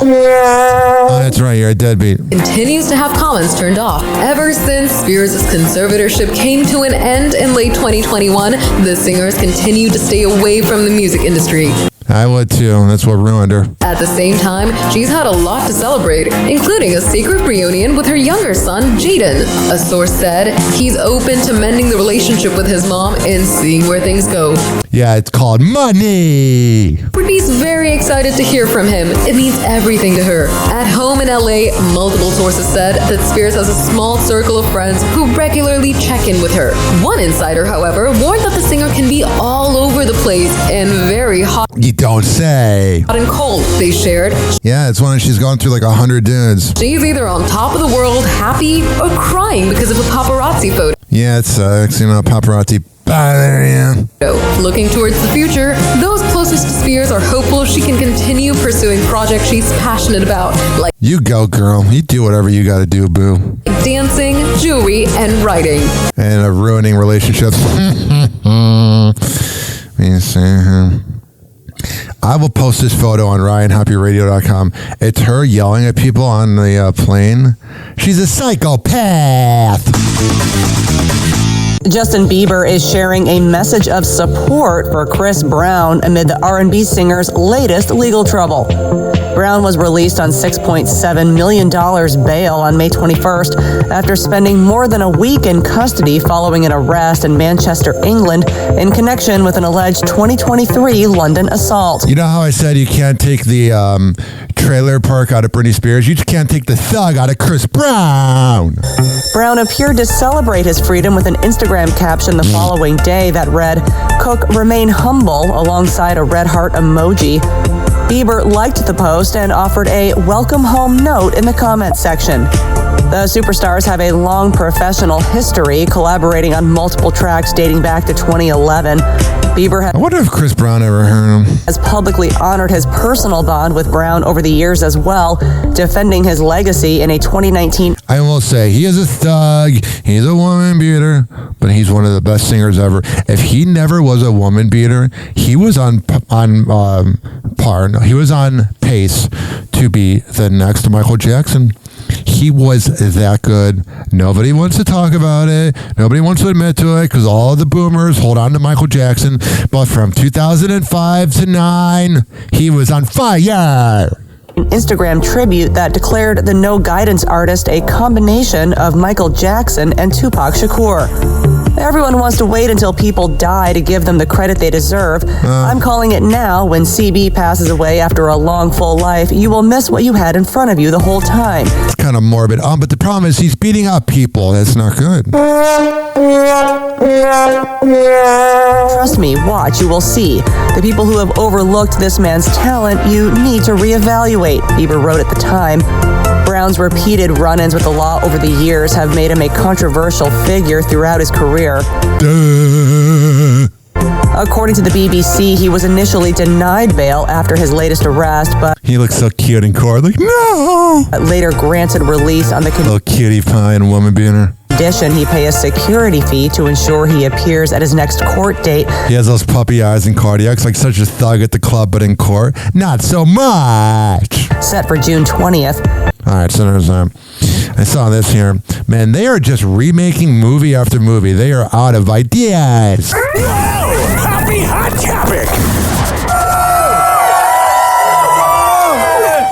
Oh, that's right, you're a deadbeat. Continues to have comments turned off. Ever since Spears' conservatorship came to an end in late 2021, the singer has continued to stay away from the music industry. I would too. That's what ruined her. At the same time, she's had a lot to celebrate, including a secret reunion with her younger son, Jaden. A source said he's open to mending the relationship with his mom and seeing where things go. Yeah, it's called money. Britney's very excited to hear from him. It means everything to her. At home in LA, multiple sources said that Spears has a small circle of friends who regularly check in with her. One insider, however, warned that the singer can be all over the place and very hot. You don't say. Hot and cold, they shared. Yeah, it's when she's gone through like 100 dudes. She's either on top of the world, happy, or crying because of a paparazzi photo. Yeah, it sucks. You know, paparazzi. There, yeah. Looking towards the future, those closest to Spears are hopeful she can continue pursuing projects she's passionate about, like You go, girl. You do whatever you got to do, boo. dancing, jewelry, and writing. And ruining relationships. I will post this photo on RyanHappyRadio.com. It's her yelling at people on the plane. She's a psychopath. Justin Bieber is sharing a message of support for Chris Brown amid the R&B singer's latest legal trouble. Brown was released on $6.7 million bail on May 21st after spending more than a week in custody following an arrest in Manchester, England, in connection with an alleged 2023 London assault. You know how I said you can't take the trailer park out of Britney Spears? You just can't take the thug out of Chris Brown. Brown appeared to celebrate his freedom with an Instagram caption the following day that read, "Cook, remain humble," alongside a red heart emoji. Bieber liked the post and offered a welcome home note in the comments section. The superstars have a long professional history, collaborating on multiple tracks dating back to 2011. Bieber I wonder if Chris Brown ever heard him. has publicly honored his personal bond with Brown over the years as well, defending his legacy in a 2019. I will say, he is a thug. He's a woman beater, but he's one of the best singers ever. If he never was a woman beater, he was on pace to be the next Michael Jackson. He was that good. Nobody wants to talk about it. Nobody wants to admit to it because all the boomers hold on to Michael Jackson. But from 2005 to 9, he was on fire. Instagram tribute that declared the No Guidance artist a combination of Michael Jackson and Tupac Shakur. Everyone wants to wait until people die to give them the credit they deserve. I'm calling it now. When CB passes away after a long, full life, you will miss what you had in front of you the whole time. It's kind of morbid. But the problem is he's beating up people. That's not good. Trust me, watch, you will see. The people who have overlooked this man's talent, you need to reevaluate, Bieber wrote at the time. Brown's repeated run-ins with the law over the years have made him a controversial figure throughout his career. According to the BBC, he was initially denied bail after his latest arrest, but He looks so cute in court. Like, no! Later granted release on the Little cutie pie and woman beater. condition he pay a security fee to ensure he appears at his next court date. He has those puppy eyes and cardiacs, like such a thug at the club, but in court, not so much. Set for June 20th. All right, so there's, I saw this here. Man, they are just remaking movie after movie. They are out of ideas. Happy Hot Topic!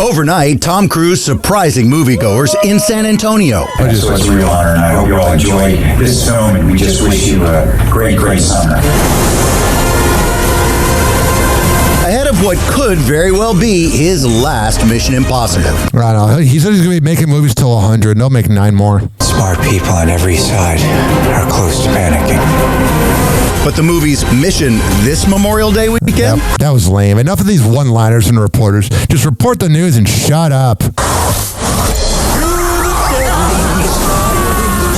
Overnight, Tom Cruise surprising moviegoers in San Antonio. So it's a real honor, and I hope you all enjoy this film, and we just wish you a great, great summer. Ahead of what could very well be his last Mission Impossible. Right on. He said he's going to be making movies till 100. They'll make 9 more. Smart people on every side are close to panicking. But the movie's mission this Memorial Day weekend? Yep, that was lame. Enough of these one-liners from the reporters. Just report the news and shut up.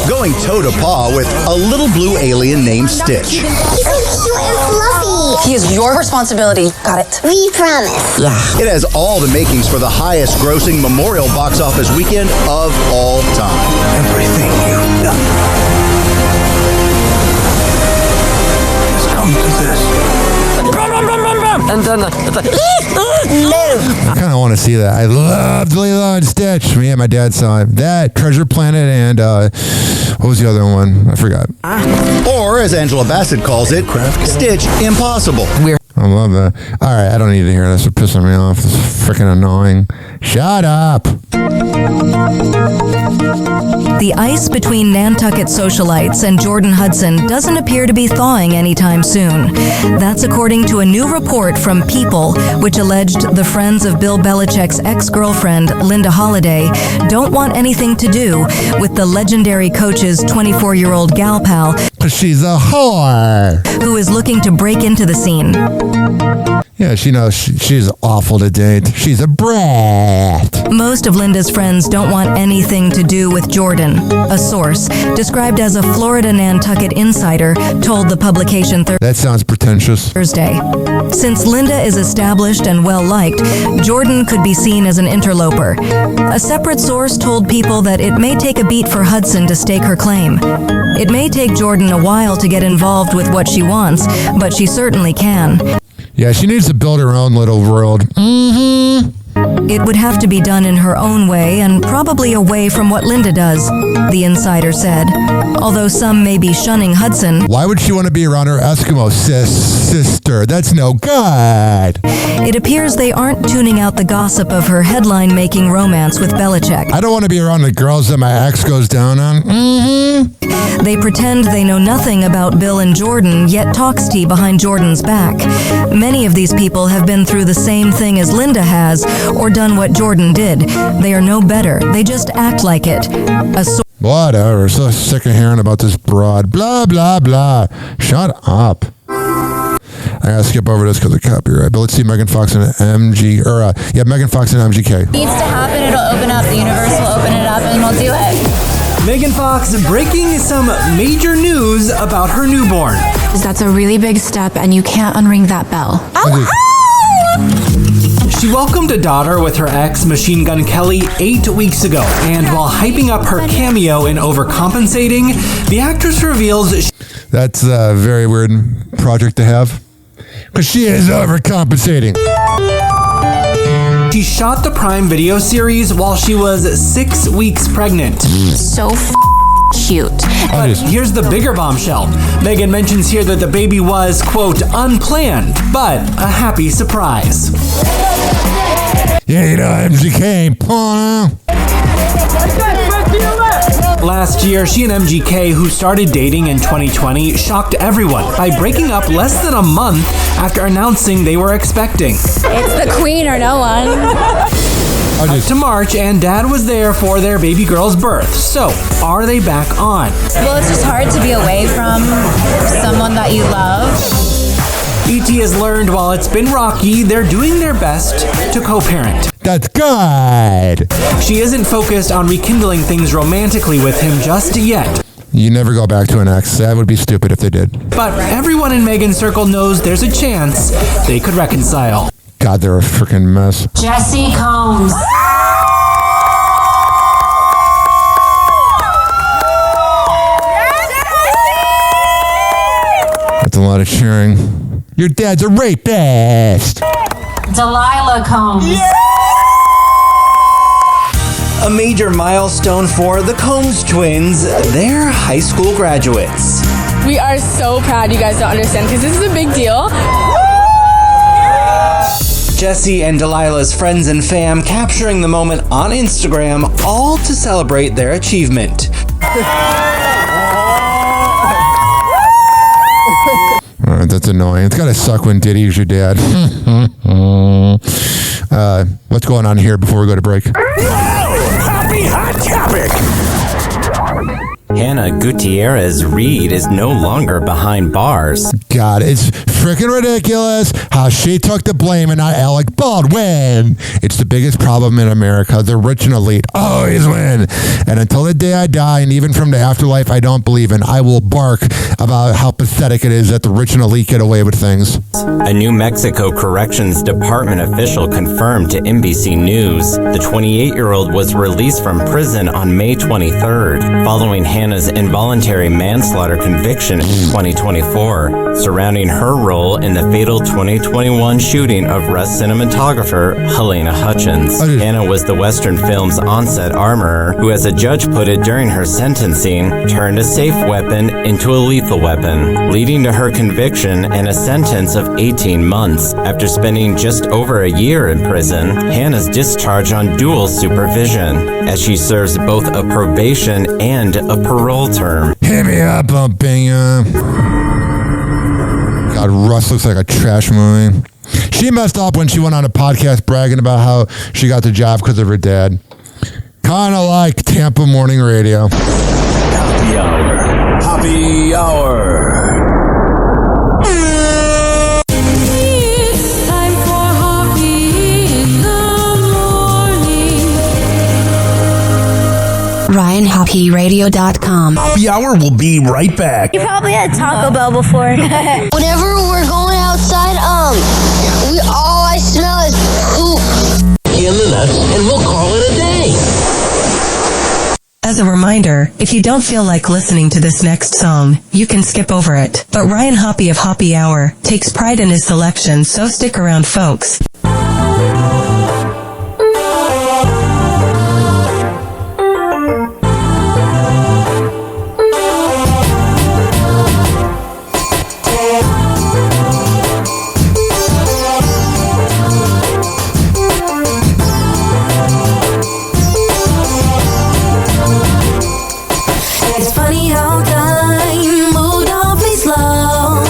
Going toe-to-paw with a little blue alien named Stitch. He's so cute and fluffy. He is your responsibility. Got it. We promise. Yeah. It has all the makings for the highest grossing Memorial box office weekend of all time. Everything you've done has come to this. And then it's like, I kind of want to see that. I loved Lilo and Stitch. Me and my dad saw it. That, Treasure Planet, and what was the other one? I forgot. Or, as Angela Bassett calls it, Stitch Impossible. I love that. All right, I don't need to hear this. It's pissing me off. This is freaking annoying. Shut up. The ice between Nantucket socialites and Jordan Hudson doesn't appear to be thawing anytime soon. That's according to a new report from People, which alleged the friends of Bill Belichick's ex-girlfriend, Linda Holliday, don't want anything to do with the legendary coach's 24-year-old gal pal. She's a whore. Who is looking to break into the scene. Yeah, she knows she's awful to date. She's a brat. Most of Linda's friends don't want anything to do with Jordan. A source, described as a Florida Nantucket insider, told the publication That sounds pretentious. Thursday. Since Linda is established and well-liked, Jordan could be seen as an interloper. A separate source told People that it may take a beat for Hudson to stake her claim. It may take Jordan a while to get involved with what she wants, but she certainly can. Yeah, she needs to build her own little world. It would have to be done in her own way and probably away from what Linda does, the insider said. Although some may be shunning Hudson. Why would she want to be around her Eskimo sister? That's no good. It appears they aren't tuning out the gossip of her headline-making romance with Belichick. I don't want to be around the girls that my ex goes down on. They pretend they know nothing about Bill and Jordan, yet talks tea behind Jordan's back. Many of these people have been through the same thing as Linda has, or done what Jordan did. They are no better. They just act like it. Whatever. So sick of hearing about this broad. Blah, blah, blah. Shut up. I gotta skip over this because of copyright. But let's see Megan Fox and Megan Fox and MGK. Needs to happen. It'll open up. The universe will open it up, and we'll do it. Megan Fox breaking some major news about her newborn. That's a really big step, and you can't unring that bell. She welcomed a daughter with her ex, Machine Gun Kelly, 8 weeks ago. And while hyping up her cameo in Overcompensating, the actress reveals... That's a very weird project to have. Because she is overcompensating. She shot the Prime Video series while she was 6 weeks pregnant. So cute. But here's the bigger bombshell. Megan mentions here that the baby was, quote, unplanned, but a happy surprise. Yeah, you know, MGK. Last year, she and MGK, who started dating in 2020, shocked everyone by breaking up less than a month after announcing they were expecting. It's the queen or no one. Cut to March, and Dad was there for their baby girl's birth. So, are they back on? Well, it's just hard to be away from someone that you love. ET has learned while it's been rocky, they're doing their best to co-parent. That's good. She isn't focused on rekindling things romantically with him just yet. You never go back to an ex. That would be stupid if they did. But everyone in Megan's circle knows there's a chance they could reconcile. God, they're a freaking mess. Jesse Combs. That's a lot of cheering. Your dad's a rapist. Delilah Combs. Yeah! A major milestone for the Combs twins. They're high school graduates. We are so proud. You guys don't understand because this is a big deal. Jesse and Delilah's friends and fam capturing the moment on Instagram, all to celebrate their achievement. Alright, that's annoying. It's gotta suck when Diddy's your dad. What's going on here before we go to break? Happy Hot Topic! Hannah Gutierrez Reed is no longer behind bars. God, it's freaking ridiculous how she took the blame and not Alec Baldwin. It's the biggest problem in America. The rich and elite always win. And until the day I die, and even from the afterlife I don't believe in, I will bark about how pathetic it is that the rich and elite get away with things. A New Mexico Corrections Department official confirmed to NBC News the 28-year-old was released from prison on May 23rd, following Hannah's involuntary manslaughter conviction in 2024, surrounding her role in the fatal 2021 shooting of Rust cinematographer Helena Hutchins. Hannah was the Western film's on-set armorer who, as a judge put it during her sentencing, turned a safe weapon into a lethal weapon, leading to her conviction and a sentence of 18 months. After spending just over a year in prison, Hannah's discharged on dual supervision, as she serves both a probation and a parole term. Hit me up, I'll bang ya. God, Rust looks like a trash movie. She messed up when she went on a podcast bragging about how she got the job because of her dad. Kind of like Tampa morning radio. Happy Hour. Happy Hour. It's time HoppyRadio.com. Happy Hour will be right back. You probably had Taco Bell before. Whenever we're going outside, all I smell is poop. In the nuts, and we'll call it a day. As a reminder, if you don't feel like listening to this next song, you can skip over it. But Ryan Hoppe of Hoppy Hour takes pride in his selection, so stick around, folks. It's funny how time moved awfully slow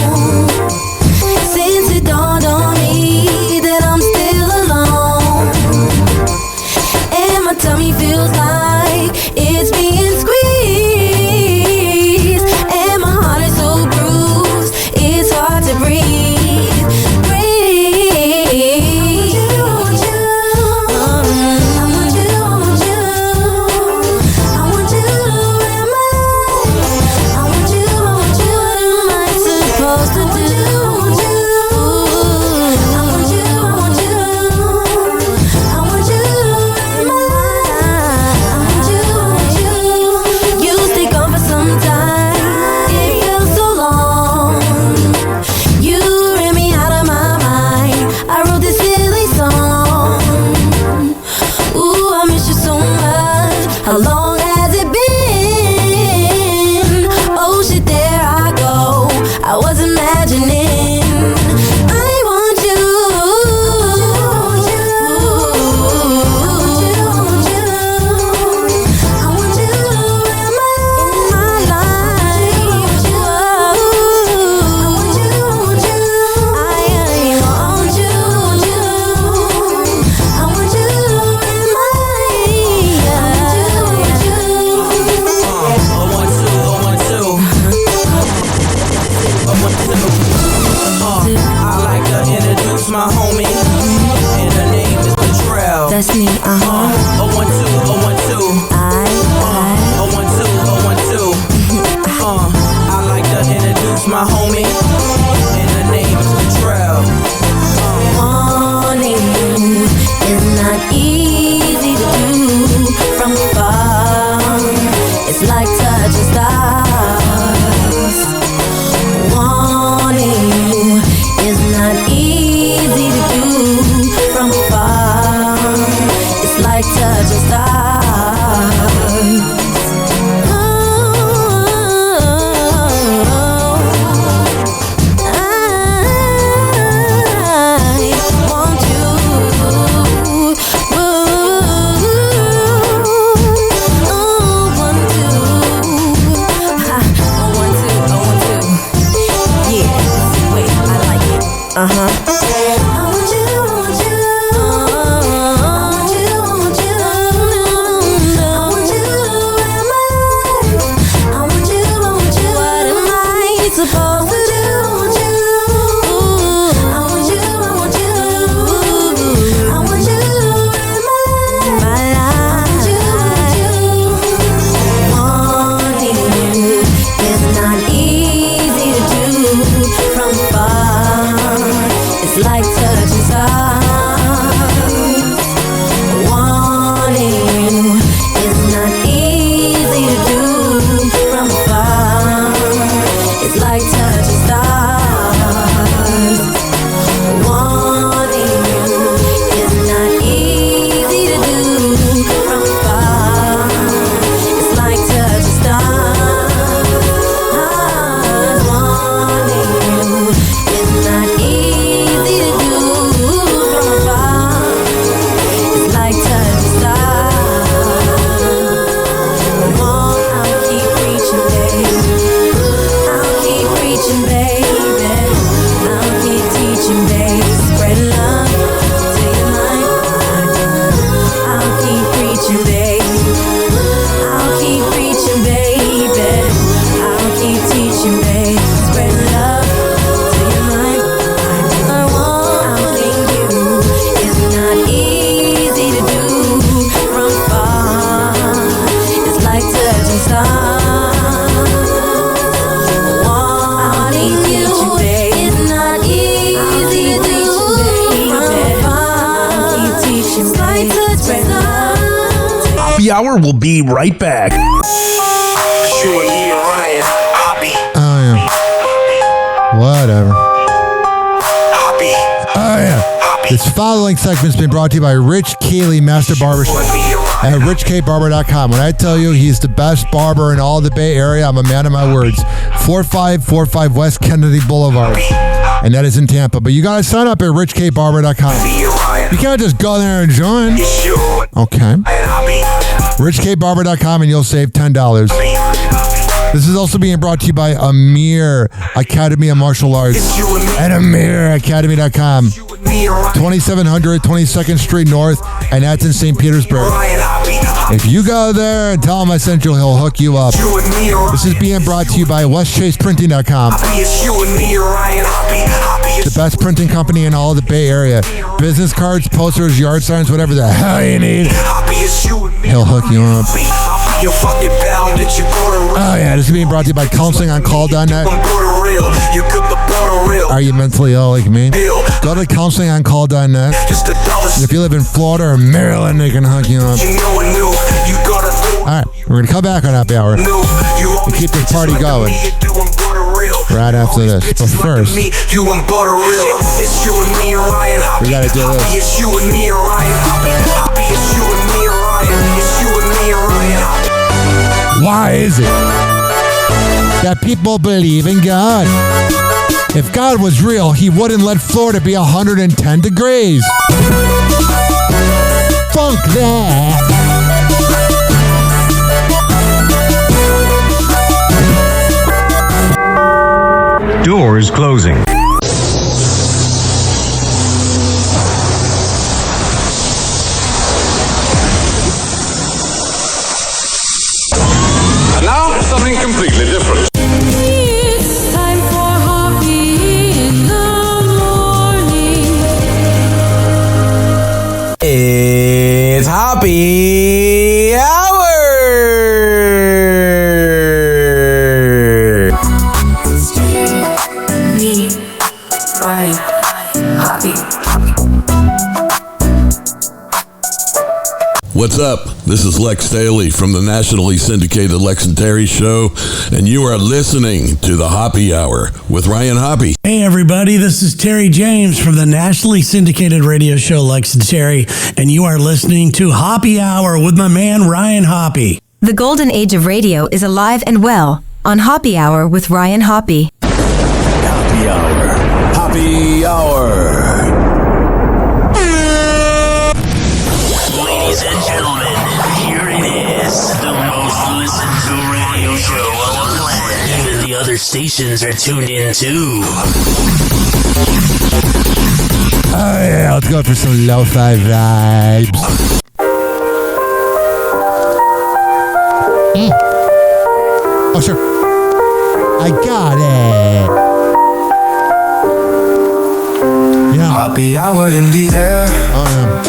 since it dawned on me that I'm still alone, and my tummy feels like it's being squeezed, and my heart is so bruised it's hard to breathe. How long has it been? Oh shit, there I go. I was imagining. I want you. I want you in my life. I want you. I want you. I want you in my I like to introduce my homie, and her name is Latrell. That's me, 012, 012. I 012, 012. I like to introduce my homie, and her name is Latrell. Wanting you is not easy to do from afar. It's like touching stars. Wanting you is not easy to do from afar. It's like touching stars. Like touching stars. Wanting you is not easy to do from afar. It's like touching stars. Hour will be right back. Sure, yeah, Ryan, Hoppe. Oh, yeah. Whatever. Hoppe. Oh, yeah. This following segment's been brought to you by Rich Keeley, Master Barbershop at richkbarber.com. When I tell you he's the best barber in all the Bay Area, I'm a man of my words. 4545 West Kennedy Boulevard. And that is in Tampa. But you got to sign up at richkbarber.com. You can't just go there and join. Okay. richkbarber.com and you'll save $10. This is also being brought to you by Amir Academy of Martial Arts at AmirAcademy.com. 2700 22nd Street North, and that's in St. Petersburg. If you go there and tell him I sent you, he'll hook you up. This is being brought to you by WestChasePrinting.com. The best printing company in all of the Bay Area. Business cards, posters, yard signs, whatever the hell you need, he'll hook you up. Oh yeah, this is being brought to you by counselingoncall.net. Are you mentally ill like me? Go to counselingoncall.net. If you live in Florida or Maryland, they can hook you up. Alright, we're going to come back on Happy Hour and keep this party going right after this. But first, we got to do this. Why is it that people believe in God? If God was real, he wouldn't let Florida be 110 degrees. Funk that. Doors closing. And now, something completely different. It's time for Hoppe in the morning. It's Hoppe Hour. Me, Ryan, Hoppe. What's up? This is Lex Staley from the nationally syndicated Lex and Terry Show, and you are listening to the Hoppe Hour with Ryan Hoppe. Hey everybody, this is Terry James from the nationally syndicated radio show Lex and Terry, and you are listening to Hoppe Hour with my man Ryan Hoppe. The golden age of radio is alive and well on Hoppe Hour with Ryan Hoppe. Hoppe Hour. Hoppe Hour. Ladies and gentlemen, here it is, the most listened to radio show on the planet. Even the other stations are tuned in too. Oh yeah, let's go for some lo-fi vibes. Oh sure, I got it. Yeah. Hoppe Hour in the air. Oh yeah.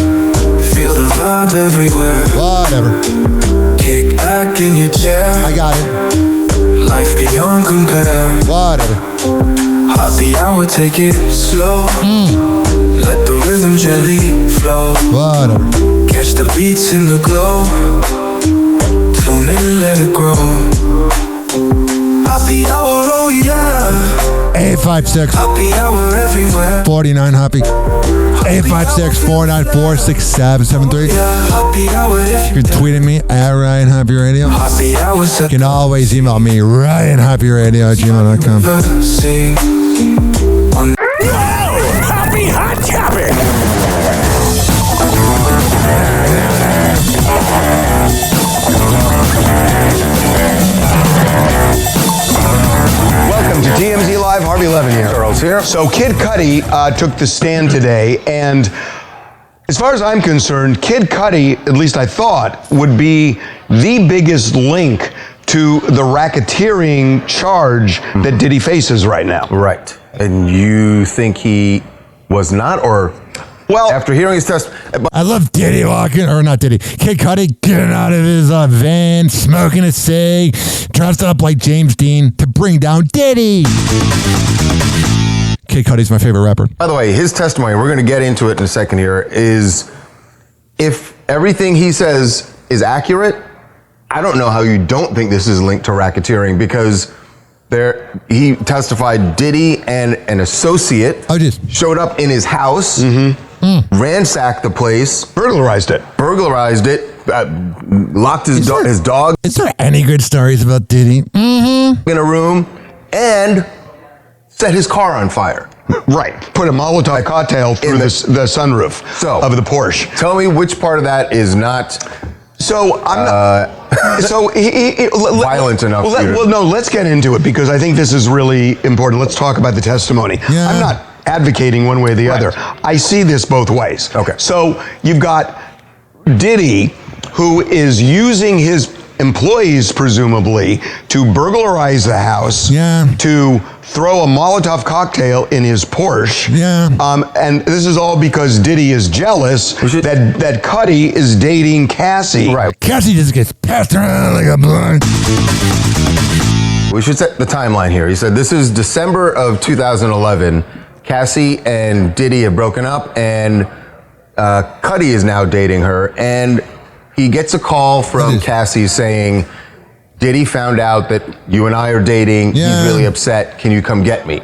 Feel the vibe everywhere. Whatever. Kick back in your chair. I got it. Life beyond compare. Whatever. Hoppe Hour, take it slow. Let the rhythm gently flow. Whatever. Catch the beats in the glow. Tune in and let it grow. Hoppe Hour, oh yeah. 856 Hoppe Hour everywhere. 49 Hoppe. 856-494-6773. You can tweet at me at Ryan Hoppe Radio. You can always email me RyanHoppeRadio@gmail.com. Hoppe Hot Topic. Welcome to TMZ Live. Harvey Levin here. Charles here. So Kid Cudi took the stand today, and as far as I'm concerned, Kid Cudi, at least I thought, would be the biggest link to the racketeering charge that Diddy faces right now. Right. And you think he was not, or... Well, after hearing his testimony, I love Diddy walking, or not Diddy, Kid Cudi getting out of his van, smoking a cig, dressed up like James Dean to bring down Diddy. Kid Cudi's my favorite rapper. By the way, his testimony, we're going to get into it in a second here, is if everything he says is accurate, I don't know how you don't think this is linked to racketeering, because he testified Diddy and an associate showed up in his house, ransacked the place, burglarized it, locked his dog. Is there any good stories about Diddy? In a room, and set his car on fire. Right. Put a Molotov cocktail through the sunroof of the Porsche. Tell me which part of that is not violent enough. No, let's get into it, because I think this is really important. Let's talk about the testimony. Yeah. I'm not advocating one way or the other. I see this both ways. Okay. So you've got Diddy, who is using his employees, presumably, to burglarize the house, to throw a Molotov cocktail in his Porsche. And this is all because Diddy is jealous that Cuddy is dating Cassie. Right. Cassie just gets passed around like a blunt. We should set the timeline here. He said this is December of 2011. Cassie and Diddy have broken up, and Cuddy is now dating her, and he gets a call from Cassie saying, Diddy found out that you and I are dating. He's really upset. Can you come get me?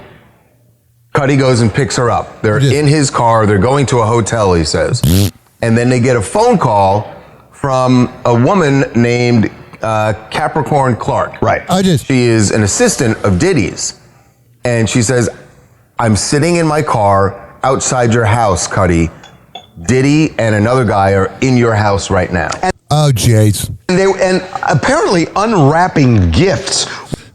Cuddy goes and picks her up. They're in his car. They're going to a hotel, he says. And then they get a phone call from a woman named Capricorn Clark. Right. She is an assistant of Diddy's. And she says, I'm sitting in my car outside your house, Cuddy. Diddy and another guy are in your house right now. Oh, jeez. And apparently unwrapping gifts.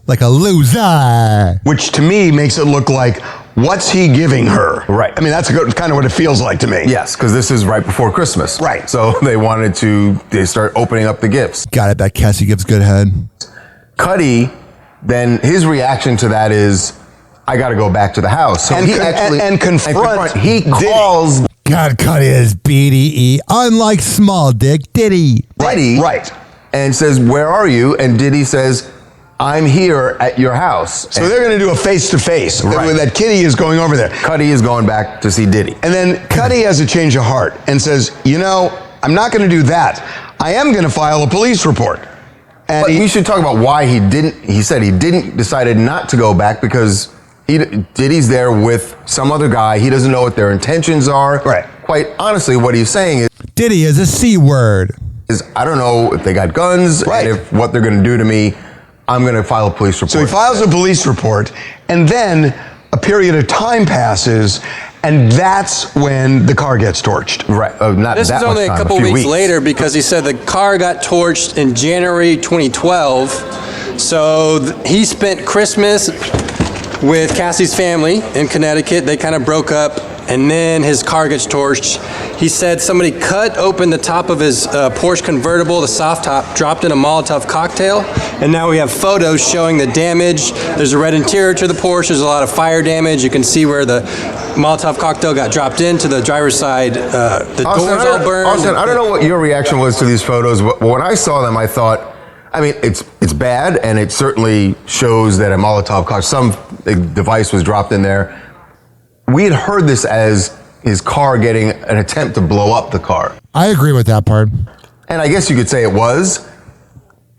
Like a loser. Which to me makes it look like, what's he giving her? Right. I mean, that's kind of what it feels like to me. Yes, because this is right before Christmas. Right. So they start opening up the gifts. Got it, that Cassie gives good head. Cuddy, then his reaction to that is, I got to go back to the house. So he confront. He calls. God, Cuddy is BDE. Unlike small dick Diddy. Right. And says, where are you? And Diddy says, I'm here at your house. So they're going to do a face-to-face. That Kitty is going over there. Cuddy is going back to see Diddy. And then Cuddy has a change of heart and says, I'm not going to do that. I am going to file a police report. And we should talk about why he didn't. He said he decided not to go back because Diddy's there with some other guy. He doesn't know what their intentions are. Right. Quite honestly, what he's saying is, Diddy is a C word. I don't know if they got guns, and if what they're going to do to me. I'm going to file a police report. So he files a police report, and then a period of time passes, and that's when the car gets torched. Right. This is only a couple weeks later, because he said the car got torched in January 2012. So he spent Christmas with Cassie's family in Connecticut. They kind of broke up, and then his car gets torched. He said somebody cut open the top of his Porsche convertible, the soft top, dropped in a Molotov cocktail, and now we have photos showing the damage. There's a red interior to the Porsche. There's a lot of fire damage. You can see where the Molotov cocktail got dropped into the driver's side. The doors all burned. Austin, I don't know what your reaction was to these photos, but when I saw them, I thought, I mean, it's bad, and it certainly shows that a Molotov cocktail, some device was dropped in there. We had heard this as his car getting an attempt to blow up the car. I agree with that part. And I guess you could say it was.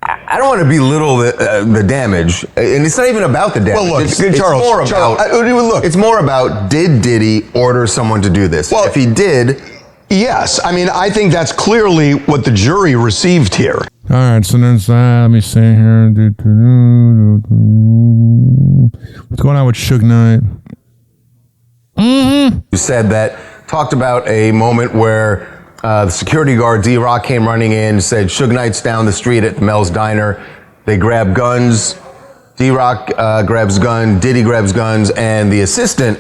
I don't want to belittle the damage, and it's not even about the damage. Well, look, it's more about, did Diddy order someone to do this? Well, if he did, yes. I mean, I think that's clearly what the jury received here. All right, so there's let me see here. What's going on with Suge Knight? You said that, talked about a moment where the security guard, D-Rock, came running in, said Suge Knight's down the street at Mel's Diner. They grab guns. D-Rock grabs gun, Diddy grabs guns, and the assistant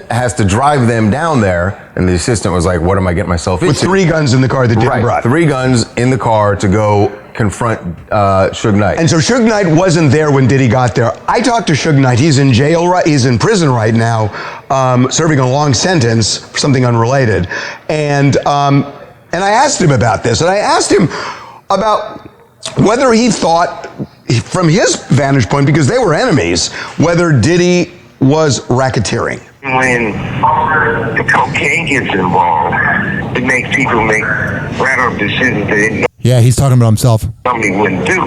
has to drive them down there. And the assistant was like, what am I getting myself into? With 3 guns in the car that Diddy brought. 3 guns in the car to go confront Suge Knight. And so Suge Knight wasn't there when Diddy got there. I talked to Suge Knight. He's in jail, he's in prison right now, serving a long sentence for something unrelated. And I asked him about this, and I asked him about whether he thought, from his vantage point, because they were enemies, whether Diddy was racketeering. When the cocaine gets involved, it makes people make random decisions they didn't know. Yeah, he's talking about himself. Somebody wouldn't do.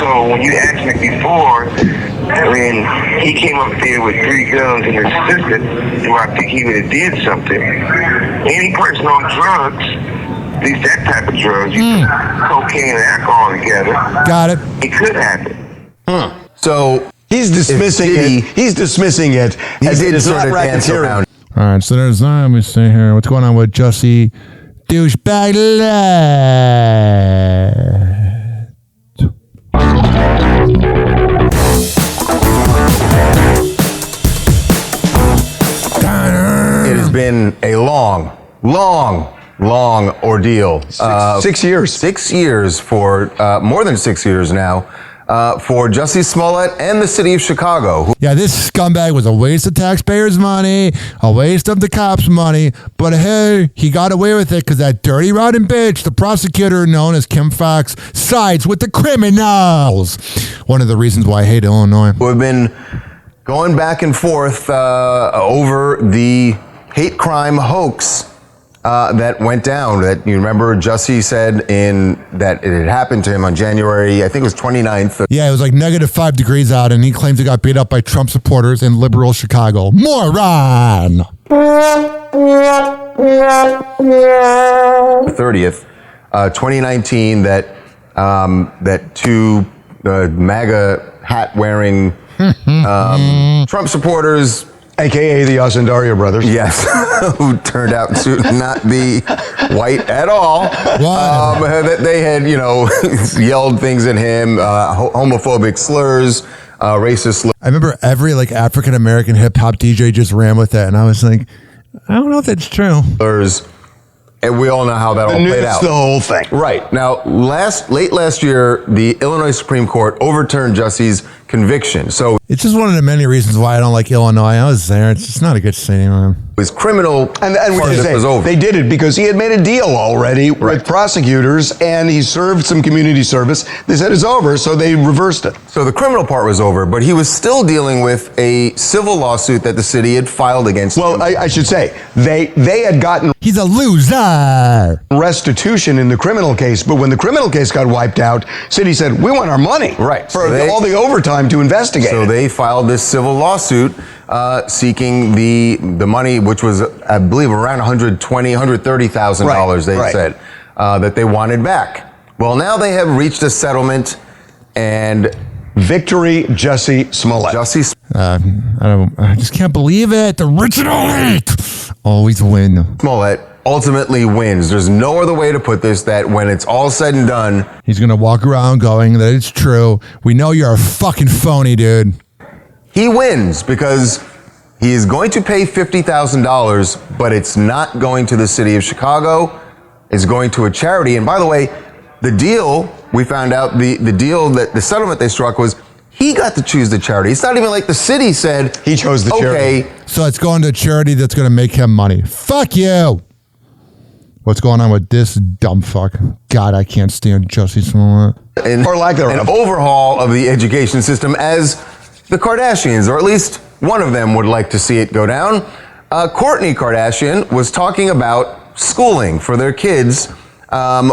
So when you asked me before, I mean, he came up there with 3 guns and insisted, do I think he would have did something? Any person on drugs, at least that type of drugs, you put cocaine and alcohol together. Got it. It could happen. So he's dismissing it. He's dismissing it as it is not racketeering. All right, so there's let me see here. What's going on with Jussie Douchebag It has been a long ordeal. 6 years. 6 years for, more than 6 years now, for Jussie Smollett and the city of Chicago. Yeah, this scumbag was a waste of taxpayers' money, a waste of the cops' money, but hey, he got away with it because that dirty, rotten bitch, the prosecutor known as Kim Foxx, sides with the criminals. One of the reasons why I hate Illinois. We've been going back and forth over the hate crime hoax that went down. That you remember, Jussie said that it had happened to him on January, I think it was 29th. Yeah, it was like -5 degrees out, and he claims he got beat up by Trump supporters in liberal Chicago. Moron! 30th, 2019, that 2 MAGA hat-wearing Trump supporters, AKA the Osundaria brothers. Yes, who turned out to not be white at all. They had, yelled things at him, homophobic slurs, racist slurs. I remember every African American hip hop DJ just ran with it, and I was like, I don't know if that's true. And we all know how that all played out. The whole thing. Right. Now, late last year, the Illinois Supreme Court overturned Jussie's conviction. So it's just one of the many reasons why I don't like Illinois. I was there. It's just not a good city, man. His criminal and we part say, was over. They did it because he had made a deal already with prosecutors, and he served some community service. They said it's over, so they reversed it. So the criminal part was over, but he was still dealing with a civil lawsuit that the city had filed against him. Well, I should say, they had gotten... He's a loser! ...restitution in the criminal case, but when the criminal case got wiped out, city said, we want our money. Right. For all the overtime to investigate. So they filed this civil lawsuit seeking the money, which was, I believe, around $130,000, they said, that they wanted back. Well, now they have reached a settlement, and victory, Jussie Smollett. I just can't believe it. The original elite always win. Smollett ultimately wins. There's no other way to put this, that when it's all said and done, he's going to walk around going that it's true. We know you're a fucking phony, dude. He wins because he is going to pay $50,000, but it's not going to the city of Chicago. It's going to a charity. And by the way, the deal, we found out the deal, that the settlement they struck was he got to choose the charity. It's not even like the city said he chose the charity. So it's going to a charity that's going to make him money. Fuck you. What's going on with this dumb fuck? God, I can't stand Jussie Smollett. Or like an overhaul of the education system, as the Kardashians, or at least one of them, would like to see it go down. Kourtnei Kardashian was talking about schooling for their kids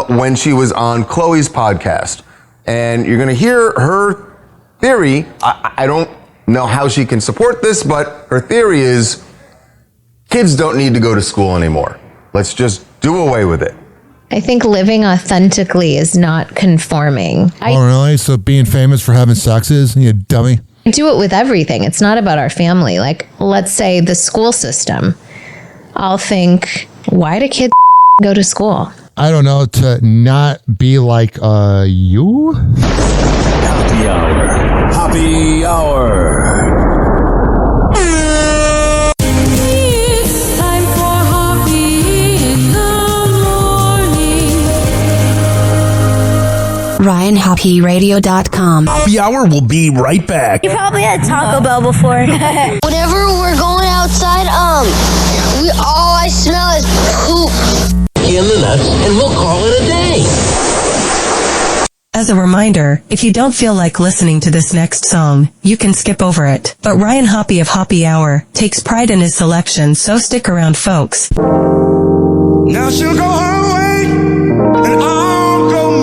when she was on Khloe's podcast. And you're going to hear her theory. I don't know how she can support this, but her theory is kids don't need to go to school anymore. Let's just do away with it. I think living authentically is not conforming. Oh, really? So being famous for having sex is? You dummy. I do it with everything. It's not about our family. Like, let's say the school system. I'll think, why do kids go to school? I don't know, to not be like you? Happy Hour. Happy Hour. RyanHappyRadio.com. Happy Hour will be right back. You probably had Taco Bell before. Whenever we're going outside, all I smell is poop. In the nuts, and we'll call it a day. As a reminder, if you don't feel like listening to this next song, you can skip over it. But Ryan Hoppe of Happy Hour takes pride in his selection, so stick around, folks. Now she'll go her way, and I'll go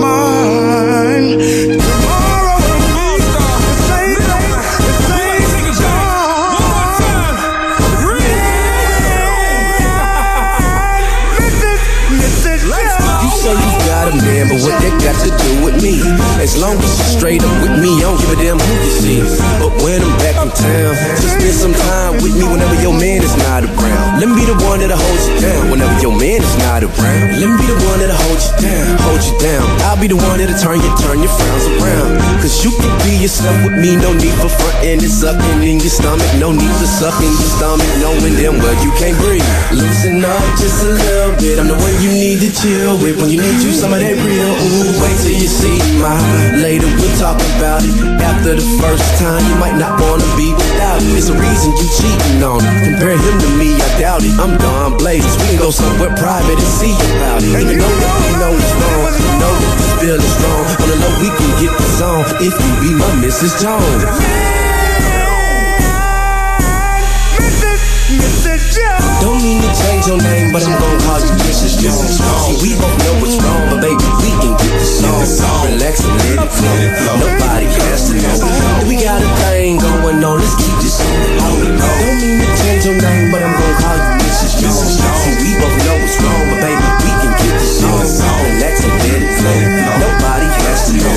as long as you straight up with me, I don't give a damn who you see. But when I'm back in town, just spend some time with me whenever your man is not around. Let me be the one that'll hold you down whenever your man is not around. Let me be the one that'll hold you down. I'll be the one that'll turn your frowns around. Cause you can be yourself with me, no need for frontin' and sucking in your stomach. No need for sucking your stomach, knowing damn well you can't breathe. Loosen up just a little bit, I'm the one you need to chill with. When you need you some of that real, ooh, wait till you see mine. Later we'll talk about it. After the first time, you might not wanna be without it. It's a reason you cheating on it. Compare him to me, I doubt it. I'm Don Blazers, we can go somewhere private and see about it. Even though you know it's wrong, you know that this bill is strong. On the low, we can get this on if you be my Mrs. Jones. Don't mean to change your name, but I'm gon' call you Mrs. Jones. See, we both know what's wrong, but baby, we can get this on. Relax and let it flow. Nobody has to know. We got a thing going on, let's keep this on the low. Don't mean to change your name, but I'm gon' call you Mrs. Jones. See, we both know what's wrong, but baby, we can get this on. Relax and let it flow. Nobody has to know.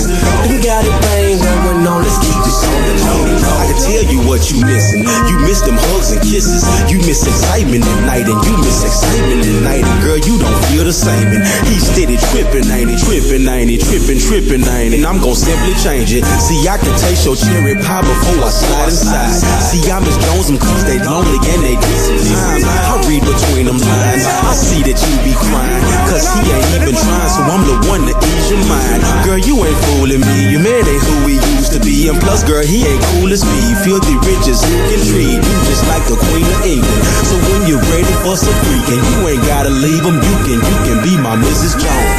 We got a thing going on, let's keep this on the low. I can tell you what you missing. You miss them hugs and kisses. You miss excitement at night, and you miss excitement at night. And girl, you don't feel the same. And he's steady tripping, ain't he? Tripping, ain't he? Tripping, ain't he? And I'm gon' simply change it. See, I can taste your cherry pie before I slide inside. See, I Miss Jones them cause they lonely and they need some time. I read between them lines. I see that you be crying, cause he ain't even trying, so I'm the one to ease your mind. Girl, you ain't fooling me. Your man ain't who he used to be. And plus, girl, he ain't cool as me. Filthy rich as you can treat. You just like the Queen of England. So when you're ready for some freaking, you ain't gotta leave him. You can be my Mrs. Jones.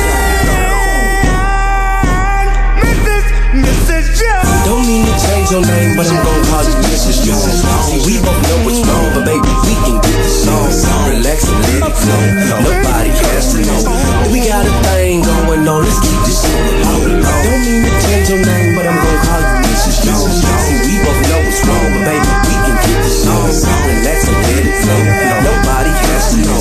Mrs. Jones. Don't mean to change your name, but I'm gon' call you Mrs. Jones. See, we both know what's wrong, but baby, we can get this on. Relax and let it flow. Nobody has to know. We got a thing going on, let's keep this on the low. Don't mean to change your name, but I'm gon' call you Mrs. Jones. See, we both know what's wrong, but baby, we can get this on. Relax and let it flow. Nobody has to know.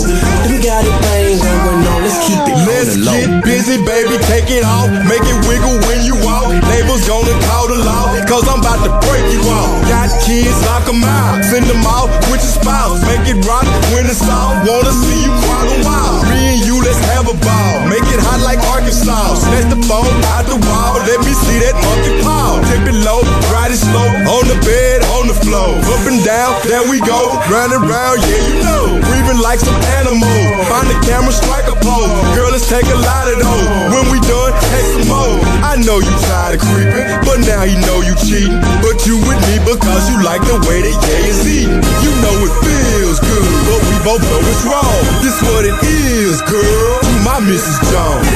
We got a thing going on, let's keep it on the low. Let's get busy, baby, take it off. Make it wiggle when you walk. Neighbors gonna call the law, cause I'm about to break you off. Got kids, lock them out. Send them out with your spouse. Make it rock when it's off. Wanna see you cry a while. Me and you, let's have a ball. Make it hot like Arkansas. Snatch the phone out the wall. Let me see that monkey paw. Tip it low, ride it slow. On the bed, on the floor. Up and down, there we go. Round and round, yeah, you know. Breathing like some animal. Find the camera, strike a pose. Girl, let's take a lot of those. When we done, take some more. I know you tired of creeping, but now you know you cheating. But you with me because you like the way that yeah is eating. You know it feels good, but we both know it's wrong. This what it is, girl. You my Mrs. Jones.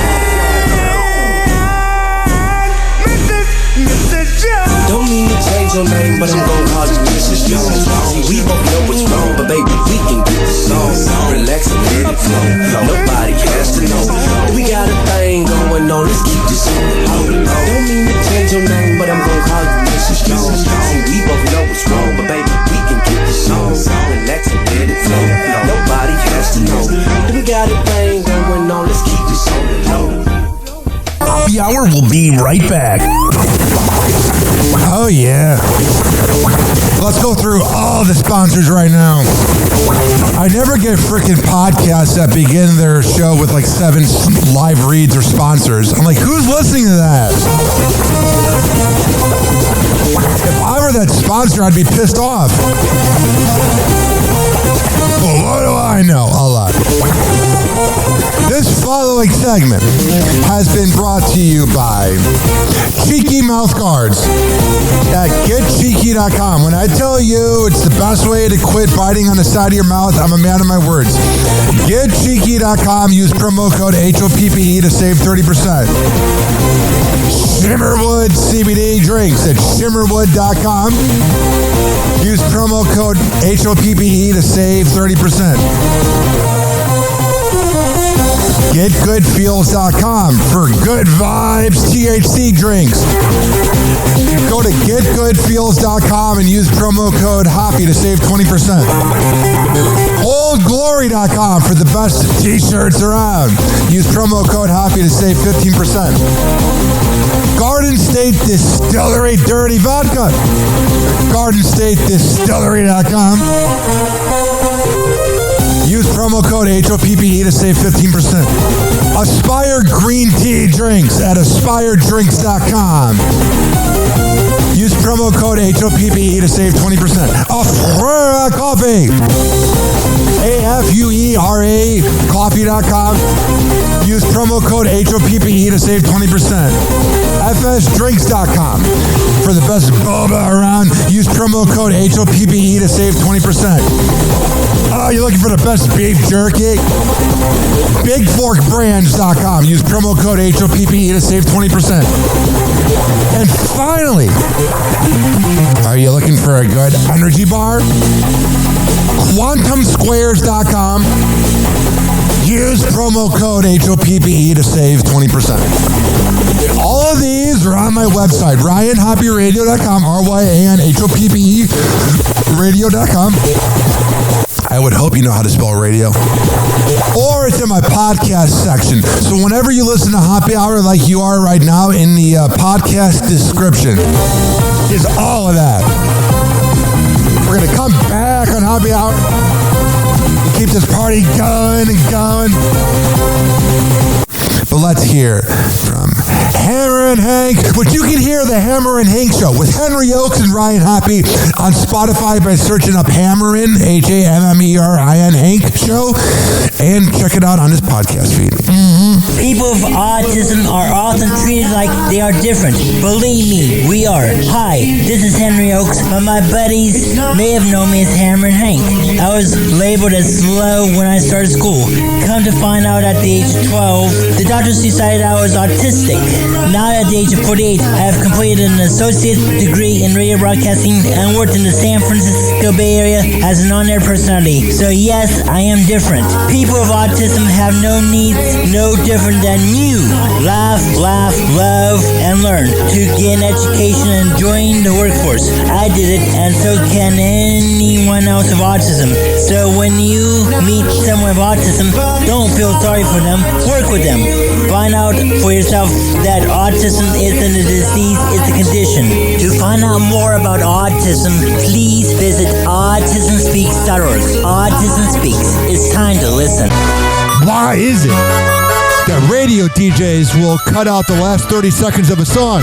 Don't mean to change your name, but I'm gon' call you Mrs. Jones. See, we both know what's wrong, but baby, we can get this on. Relax and let it flow. Nobody has to know. We got a thing going on, let's keep this on the low. Don't mean to change your name, but I'm gon' call you Mrs. Jones. See, we both know what's wrong, but baby, we can get this on. Relax and let it flow. Nobody has to know. We got a thing going on, let's keep this on the low. Happy Hour will be right back. Oh, yeah. Let's go through all the sponsors right now. I never get freaking podcasts that begin their show with like 7 live reads or sponsors. I'm like, who's listening to that? If I were that sponsor, I'd be pissed off. Well, what do I know? A lot. This following segment has been brought to you by Cheeky Mouth Guards at getcheeky.com. When I tell you it's the best way to quit biting on the side of your mouth, I'm a man of my words. Getcheeky.com. Use promo code HOPPE to save 30%. Shimmerwood CBD drinks at shimmerwood.com. Use promo code HOPPE to save 30%. GetGoodFeels.com for good vibes THC drinks. Go to GetGoodFeels.com and use promo code Hoppe to save 20%. OldGlory.com for the best t-shirts around. Use promo code Hoppe to save 15%. Garden State Distillery Dirty Vodka. GardenStateDistillery.com. Use promo code HOPPE to save 15%. Aspire Green Tea Drinks at AspireDrinks.com. Use promo code HOPPE to save 20%. Afuera Coffee. AFUERA Coffee.com. Use promo code HOPPE to save 20%. FSDrinks.com. For the best boba around, use promo code HOPPE to save 20%. Oh, you're looking for the best beef jerky? BigForkBrands.com. Use promo code HOPPE to save 20%. And finally, are you looking for a good energy bar? QuantumSquares.com. Use promo code HOPPE to save 20%. All of these are on my website, RyanHoppeRadio.com, RyanHOPPE Radio.com. I would hope you know how to spell radio. Or it's in my podcast section. So whenever you listen to Hoppe Hour like you are right now, in the podcast description is all of that. We're going to come back on Hoppe Hour and keep this party going and going. But let's hear from Hammer and Hank, which you can hear the Hammer and Hank Show with Henry Oakes and Ryan Hoppe on Spotify by searching up Hammerin, HAMMERIN Hank Show, and check it out on his podcast feed. People with autism are often treated like they are different. Believe me, we are. Hi, this is Henry Oakes, but my buddies may have known me as Hammer and Hank. I was labeled as slow when I started school. Come to find out at the age of 12, the doctors decided I was autistic. Now at the age of 48, I have completed an associate's degree in radio broadcasting and worked in the San Francisco Bay Area as an on-air personality. So yes, I am different. People with autism have no needs, no different than you. Laugh, love, and learn to get an education and join the workforce. I did it, and so can anyone else with autism. So when you meet someone with autism, don't feel sorry for them. Work with them. Find out for yourself that autism isn't a disease, it's a condition. To find out more about autism, please visit autismspeaks.org. Autism Speaks. It's time to listen. Why is it that radio DJs will cut out the last 30 seconds of a song?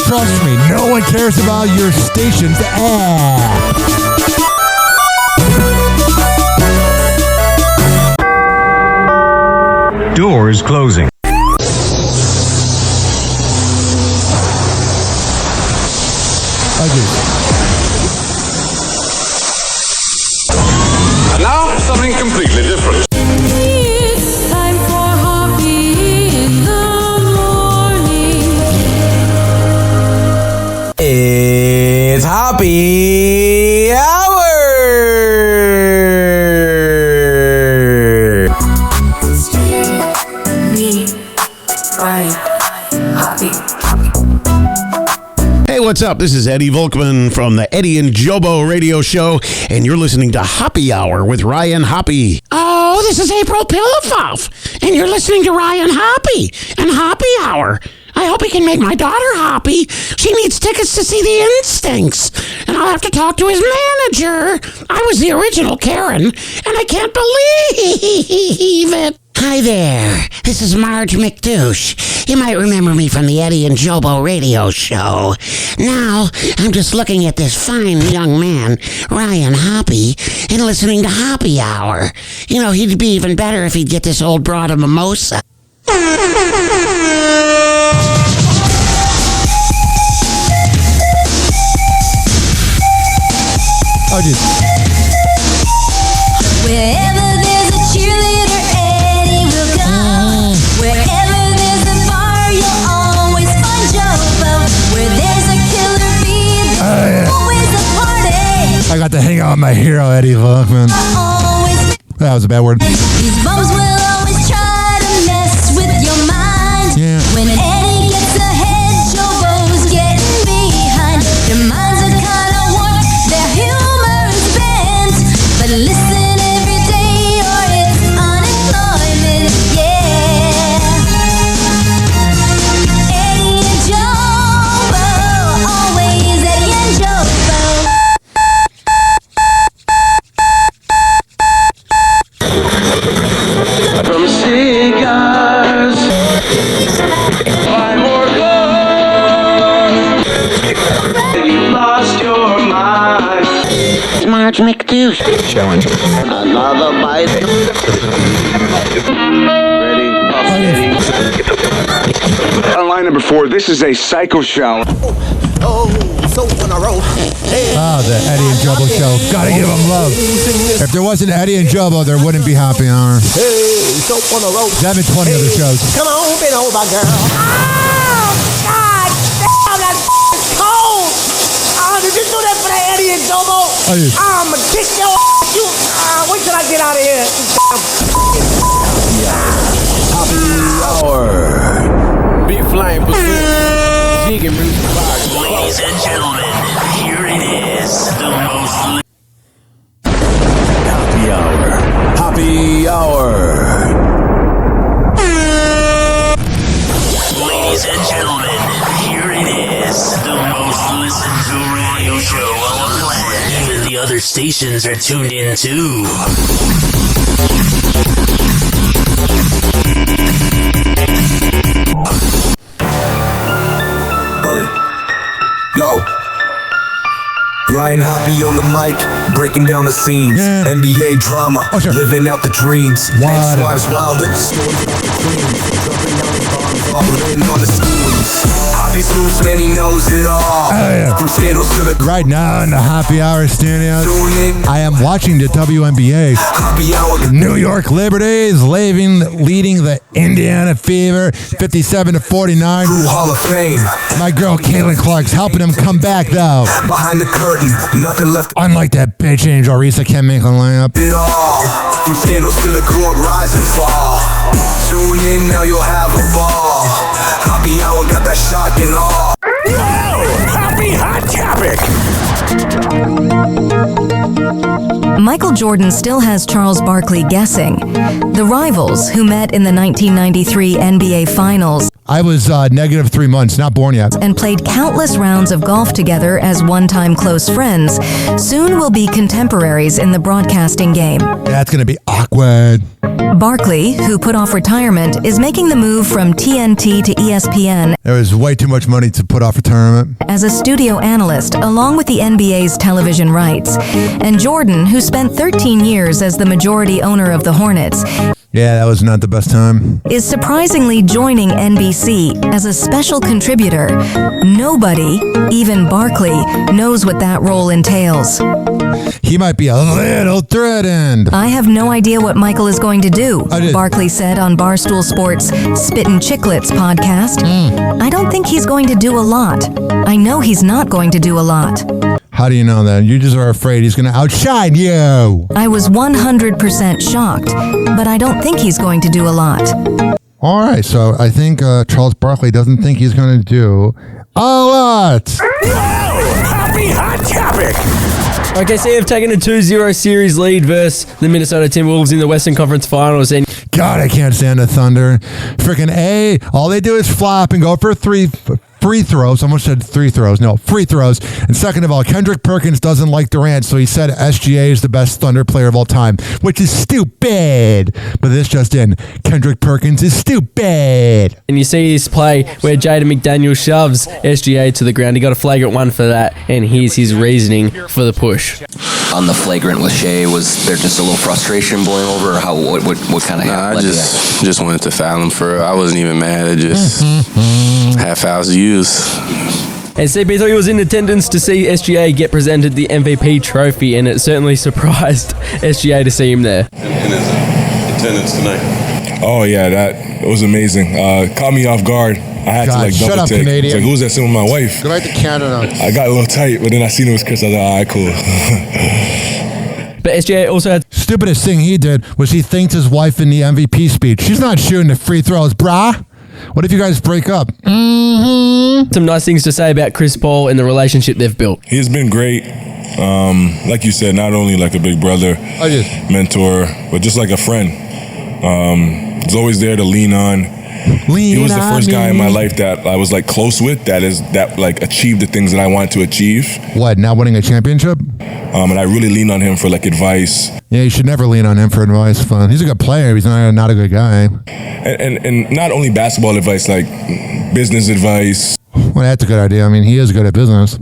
Trust me, no one cares about your station's ad. Doors closing. And now, something completely different. It's time for Hoppe in the morning. It's Hoppe Hour. Hey, what's up? This is Eddie Volkman from the Eddie and Jobo radio show, and you're listening to Hoppe Hour with Ryan Hoppe. Oh, this is April Pillowfuff, and you're listening to Ryan Hoppe and Hoppe Hour. I hope he can make my daughter happy. She needs tickets to see The Instincts, and I'll have to talk to his manager. I was the original Karen, and I can't believe it. Hi there, this is Marge McDouche. You might remember me from the Eddie and Jobo radio show. Now, I'm just looking at this fine young man, Ryan Hoppe, and listening to Hoppe Hour. You know, he'd be even better if he'd get this old broad a mimosa. Oh, dude. Wherever there's a cheerleader, Eddie will go. Wherever there's a bar, you'll always find Jobo. Where there's a killer bee, there's always a party. I got to hang out with my hero, Eddie Volkman. That was a bad word. These bums will always try to mess with your mind. Yeah. When Eddie gets ahead, Jobo's getting behind. Their minds are kind of warped, their humor is bent. But listen every day or it's unemployment, yeah. Eddie and Jobo, always Eddie and Jobo. From cigars, buy more guns. You lost your mind. Marge McDouche. Challenge. Another bite. Ready? On line number 4, this is a psycho shower. Oh, the Eddie and Jobo show. Gotta give them love. If there wasn't Eddie and Jobo, there wouldn't be Happy Hour. Hey, soap on the road. There have been 20 other shows. Come on, bend over, girl. Oh, God damn, that's cold. Oh, did you do that for that Eddie and Jobo? Oh, yeah. I'm gonna kick your ass. You, wait till I get out of here. Happy hour. Big flame pursuit. Ladies and gentlemen, here it is. The most Happy hour. Happy hour. Ladies and gentlemen, here it is. The most listened to radio show on the planet. Even the other stations are tuned in too. Yo, Ryan Hoppe on the mic, breaking down the scenes. NBA drama, living out the dreams. Ex-wives wild and stories about the queens. Jumping down the bars, living on the schemes. Hoppe smooth, man, he knows it all. From scandals to the Right now in the Happy Hour studios, I am watching the WNBA. New York Liberties leading the Indiana Fever 57-49. Hall of Fame. My girl Caitlin Clark's helping him come back though. Behind the curtain, nothing left. Unlike that bitch Angel Reese that can't make a layup. It all. From scandals to the court, rise and fall. Tune in, now you'll have a ball. Happy hour, got that shock and all. Happy hot topic. Michael Jordan still has Charles Barkley guessing. The rivals, who met in the 1993 NBA Finals, I was negative 3 months, not born yet. and played countless rounds of golf together as one-time close friends, soon will be contemporaries in the broadcasting game. That's going to be awkward. Barkley, who put off retirement, is making the move from TNT to ESPN There was way too much money to put off retirement. as a studio analyst, along with the NBA's television rights. And Jordan, who spent 13 years as the majority owner of the Hornets, Yeah, that was not the best time. is surprisingly joining NBC as a special contributor. Nobody, even Barkley, knows what that role entails. He might be a little threatened. I have no idea what Michael is going to do, Barkley said on Barstool Sports' Spittin' Chicklets podcast. I don't think he's going to do a lot. I know he's not going to do a lot. How do you know that? You just are afraid he's going to outshine you. I was 100% shocked, but I don't think he's going to do a lot. All right, so I think Charles Barkley doesn't think he's going to do a lot. Happy hot topic. OKC have taken a 2-0 series lead versus the Minnesota Timberwolves in the Western Conference Finals. And God, I can't stand the Thunder. Freaking A, all they do is flop and go for free throws. I almost said free throws. No, free throws. And second of all, Kendrick Perkins doesn't like Durant, so he said SGA is the best Thunder player of all time, which is stupid. But this just in, Kendrick Perkins is stupid. you see this play where Jaden McDaniel shoves SGA to the ground. He got a flagrant one for that, and here's his reasoning for the push. On the flagrant with Shea, was there just a little frustration boiling over, or what kind of I just wanted to foul him for. I wasn't even mad. It just half fouls to use. And CP3 was in attendance to see SGA get presented the MVP trophy, and it certainly surprised SGA to see him there. Attendance tonight. Oh yeah, that was amazing. Caught me off guard. I had to shut double up, take. Canadian. It's like, who's that sitting with my wife? Go back to Canada. I got a little tight, but then I seen it was Chris. I was like, all right, cool. But SGA also had stupidest thing he did was he thanked his wife in the MVP speech. She's not shooting the free throws, brah. What if you guys break up? Some nice things to say about Chris Paul and the relationship they've built. He's been great. Like you said, not only like a big brother, mentor, but just like a friend. He's always there to lean on. He was the first guy in my life that I was like close with that like achieved the things that I wanted to achieve. What, not winning a championship? And I really leaned on him for like advice. Yeah, you should never lean on him for advice. Fun. He's a good player. He's not a good guy. And not only basketball advice, like business advice. Well, that's a good idea. I mean, he is good at business.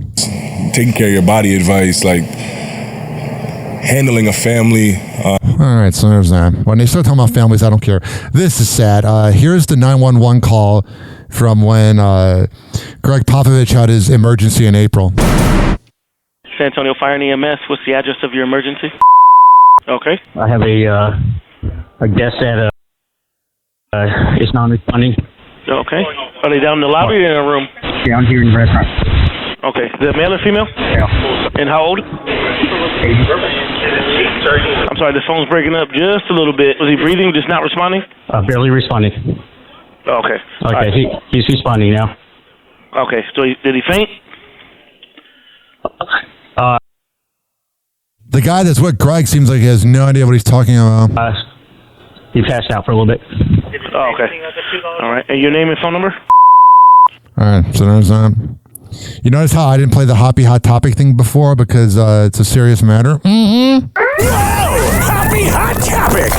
Taking care of your body advice, like handling a family. All right, so there's that. When they start talking about families, I don't care. This is sad. Here's the 911 call from when Greg Popovich had his emergency in April. San Antonio Fire and EMS, what's the address of your emergency? Okay. I have a guest that is non-responding. Okay. Are they down in the lobby or in a room? Down here in the restaurant. Okay. The male or female? Yeah. And how old? I'm sorry, the phone's breaking up just a little bit. Was he breathing, just not responding? Barely responding. Okay. Okay, right. he's responding now. Okay, so did he faint? The guy that's with Greg seems like he has no idea what he's talking about. He passed out for a little bit. Oh, okay. All right, and your name and phone number? All right, so there's that. You notice how I didn't play the Hoppy Hot Topic thing before because it's a serious matter? Mm-hmm. Hoppy Hot Topic!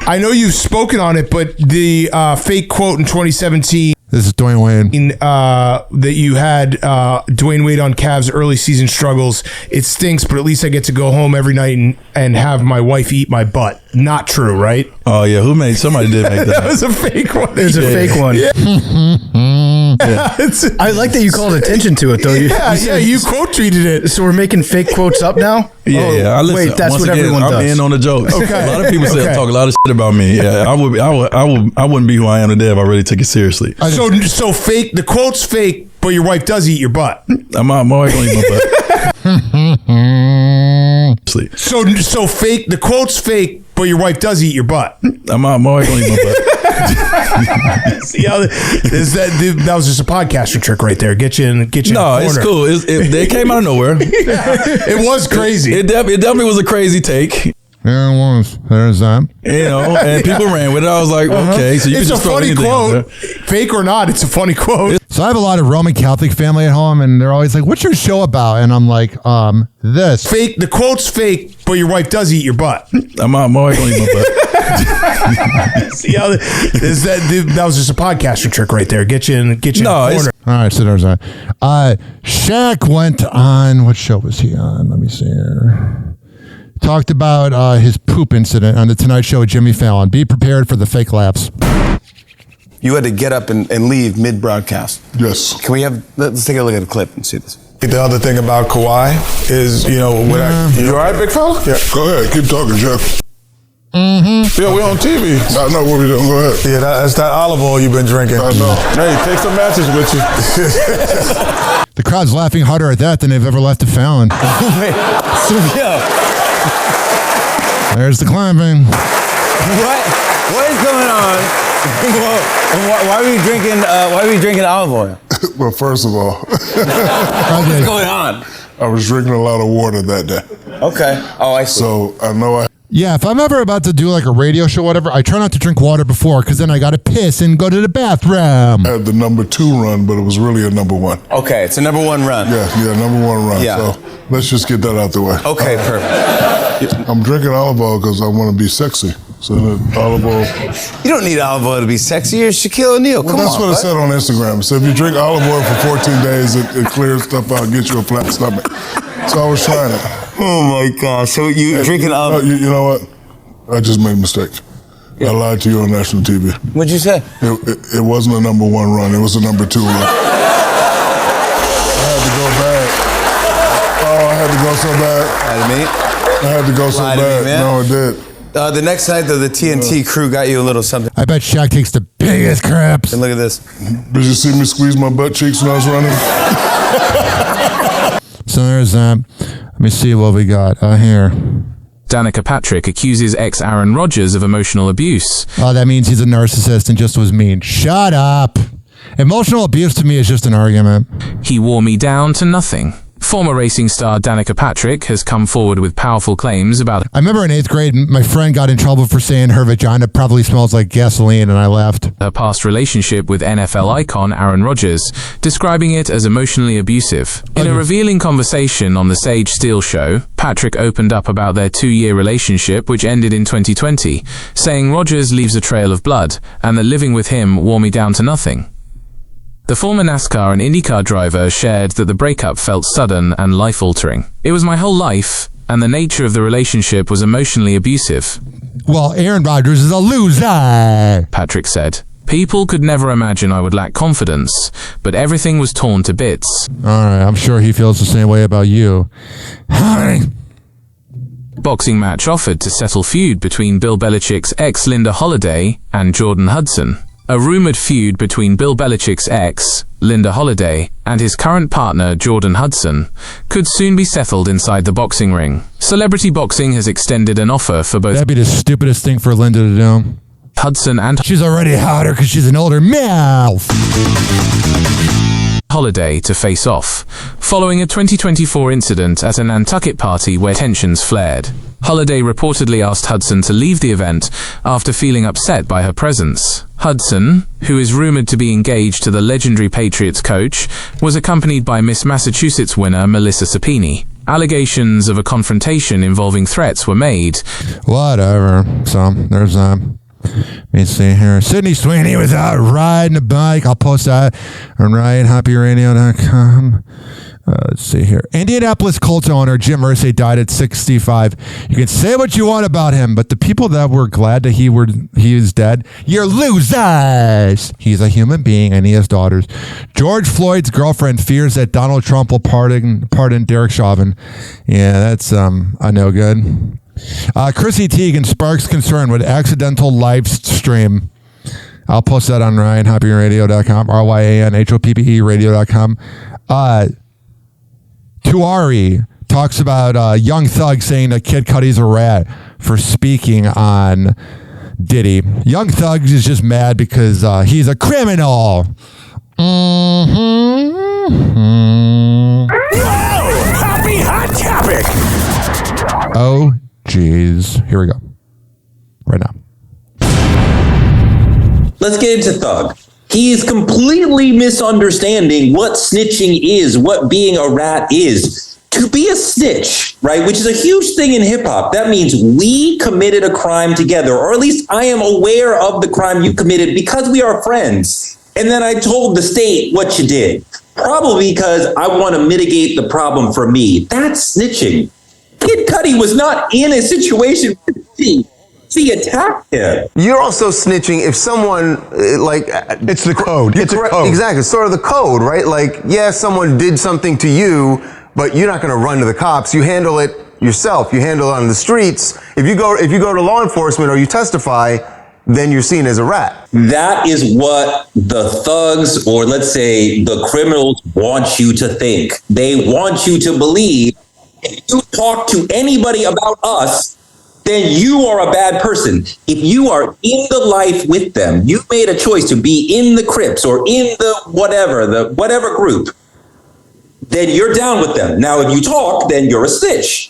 I know you've spoken on it, but the fake quote in 2017... This is Dwayne Wade. That you had Dwayne Wade on Cavs' early season struggles. It stinks, but at least I get to go home every night and have my wife eat my butt. Not true, right? Oh, yeah. Somebody did make that. That was a fake one. It was a fake one. Yeah. I like that you called attention to it, though. You quote tweeted it. So we're making fake quotes up now? Yeah. Wait, that's what everyone does. I'm in on the joke. Okay. A lot of people talk a lot of shit about me. Yeah, I wouldn't be who I am today if I really took it seriously. So fake. The quote's fake, but your wife does eat your butt. My wife don't eat my butt. So fake. The quote's fake, but your wife does eat your butt. My wife don't eat my butt. See how that was just a podcasting trick right there. Get you in the corner. No, it's cool. They came out of nowhere. It was crazy. It definitely was a crazy take. Yeah, it was. There's that. And people ran with it. I was like, okay, so you can just throw anything out there. Fake or not, it's a funny quote. So I have a lot of Roman Catholic family at home, and they're always like, "What's your show about?" And I'm like, this. Fake. The quote's fake, but your wife does eat your butt. My wife don't eat my butt. See how that was just a podcasting trick right there. Get you in the corner. All right, so there's that. Shaq went on. What show was he on? Let me see here. Talked about his poop incident on the Tonight Show with Jimmy Fallon. Be prepared for the fake laughs. You had to get up and leave mid-broadcast. Yes. Let's take a look at the clip and see this. The other thing about Kawhi is, you all right, big fella? Yeah. Go ahead. Keep talking, Jeff. Mm-hmm. Yeah, we're on TV. I know what we're doing. Go ahead. Yeah, that's that olive oil you've been drinking. I know. Hey, take some matches with you. The crowd's laughing harder at that than they've ever laughed at Fallon. There's the clapping. What is going on? Why are we drinking olive oil? Well, first of all, what's going on? I was drinking a lot of water that day. Okay. Oh, I see. So I know Yeah, if I'm ever about to do like a radio show or whatever, I try not to drink water before because then I got to piss and go to the bathroom. I had the number 2 run, but it was really a number 1. Okay, it's a number 1 run. Yeah, number 1 run. Yeah. So let's just get that out the way. Okay, perfect. I'm drinking olive oil because I want to be sexy. So olive oil. You don't need olive oil to be sexy. You're Shaquille O'Neal. Come on. That's what it said on Instagram. So if you drink olive oil for 14 days, it clears stuff out, gets you a flat stomach. So I was trying it. Oh my gosh! So you drinking olive? You know what? I just made a mistake. Yeah. I lied to you on national TV. What'd you say? It wasn't a number 1 run. It was a number 2 run. I had to go bad. Oh, I had to go so bad. I had to go so bad. No, I did. The next night, though, the TNT crew got you a little something. I bet Shaq takes the biggest craps. And look at this. Did you see me squeeze my butt cheeks when I was running? So there's that. Let me see what we got here. Danica Patrick accuses ex-Aaron Rodgers of emotional abuse. Oh, that means he's a narcissist and just was mean. Shut up. Emotional abuse to me is just an argument. He wore me down to nothing. Former racing star Danica Patrick has come forward with powerful claims about... I remember in 8th grade, my friend got in trouble for saying her vagina probably smells like gasoline, and I left. her past relationship with NFL icon Aaron Rodgers, describing it as emotionally abusive. In a revealing conversation on the Sage Steele show, Patrick opened up about their 2-year relationship, which ended in 2020, saying Rodgers leaves a trail of blood, and that living with him wore me down to nothing. The former NASCAR and IndyCar driver shared that the breakup felt sudden and life-altering. It was my whole life, and the nature of the relationship was emotionally abusive. Well, Aaron Rodgers is a loser, Patrick said. People could never imagine I would lack confidence, but everything was torn to bits. Alright, I'm sure he feels the same way about you. Boxing match offered to settle feud between Bill Belichick's ex Linda Holliday and Jordan Hudson. A rumored feud between Bill Belichick's ex, Linda Holliday, and his current partner, Jordan Hudson, could soon be settled inside the boxing ring. Celebrity Boxing has extended an offer for both... That'd be the stupidest thing for Linda to do. Hudson and... She's already hotter because she's an older mouth. Holiday to face off, following a 2024 incident at a Nantucket party where tensions flared. Holiday reportedly asked Hudson to leave the event after feeling upset by her presence. Hudson, who is rumored to be engaged to the legendary Patriots coach, was accompanied by Miss Massachusetts winner Melissa Sapini. Allegations of a confrontation involving threats were made. Whatever. So, there's let me see here. Sydney Sweeney was out riding a bike. I'll post that on RyanHoppyRadio.com. Let's see here. Indianapolis Colts owner Jim Irsay died at 65. You can say what you want about him, but the people that were glad that he is dead, you're losers. He's a human being and he has daughters. George Floyd's girlfriend fears that Donald Trump will pardon Derek Chauvin. Yeah, that's a no good. Chrissy Teigen sparks concern with accidental live stream. I'll post that on RyanHoppyRadio.com, RyanHoppe radio.com. Tuari talks about Young Thug saying that Kid Cudi's a rat for speaking on Diddy. Young Thug is just mad because he's a criminal. Happy hot topic. Oh, jeez. Here we go. Right now. Let's get into Thug. He is completely misunderstanding what snitching is, what being a rat is. To be a snitch, right, which is a huge thing in hip hop, that means we committed a crime together, or at least I am aware of the crime you committed because we are friends. And then I told the state what you did, probably because I want to mitigate the problem for me. That's snitching. Kid Cudi was not in a situation with me. He attacked him. You're also snitching if someone, it's the code. It's a code. Exactly. It's sort of the code, right? Like, yeah, someone did something to you, but you're not going to run to the cops. You handle it yourself. You handle it on the streets. If you go to law enforcement or you testify, then you're seen as a rat. That is what the thugs, or let's say the criminals, want you to think. They want you to believe if you talk to anybody about us, then you are a bad person. If you are in the life with them, you made a choice to be in the Crips or in the whatever group, then you're down with them. Now, if you talk, then you're a snitch.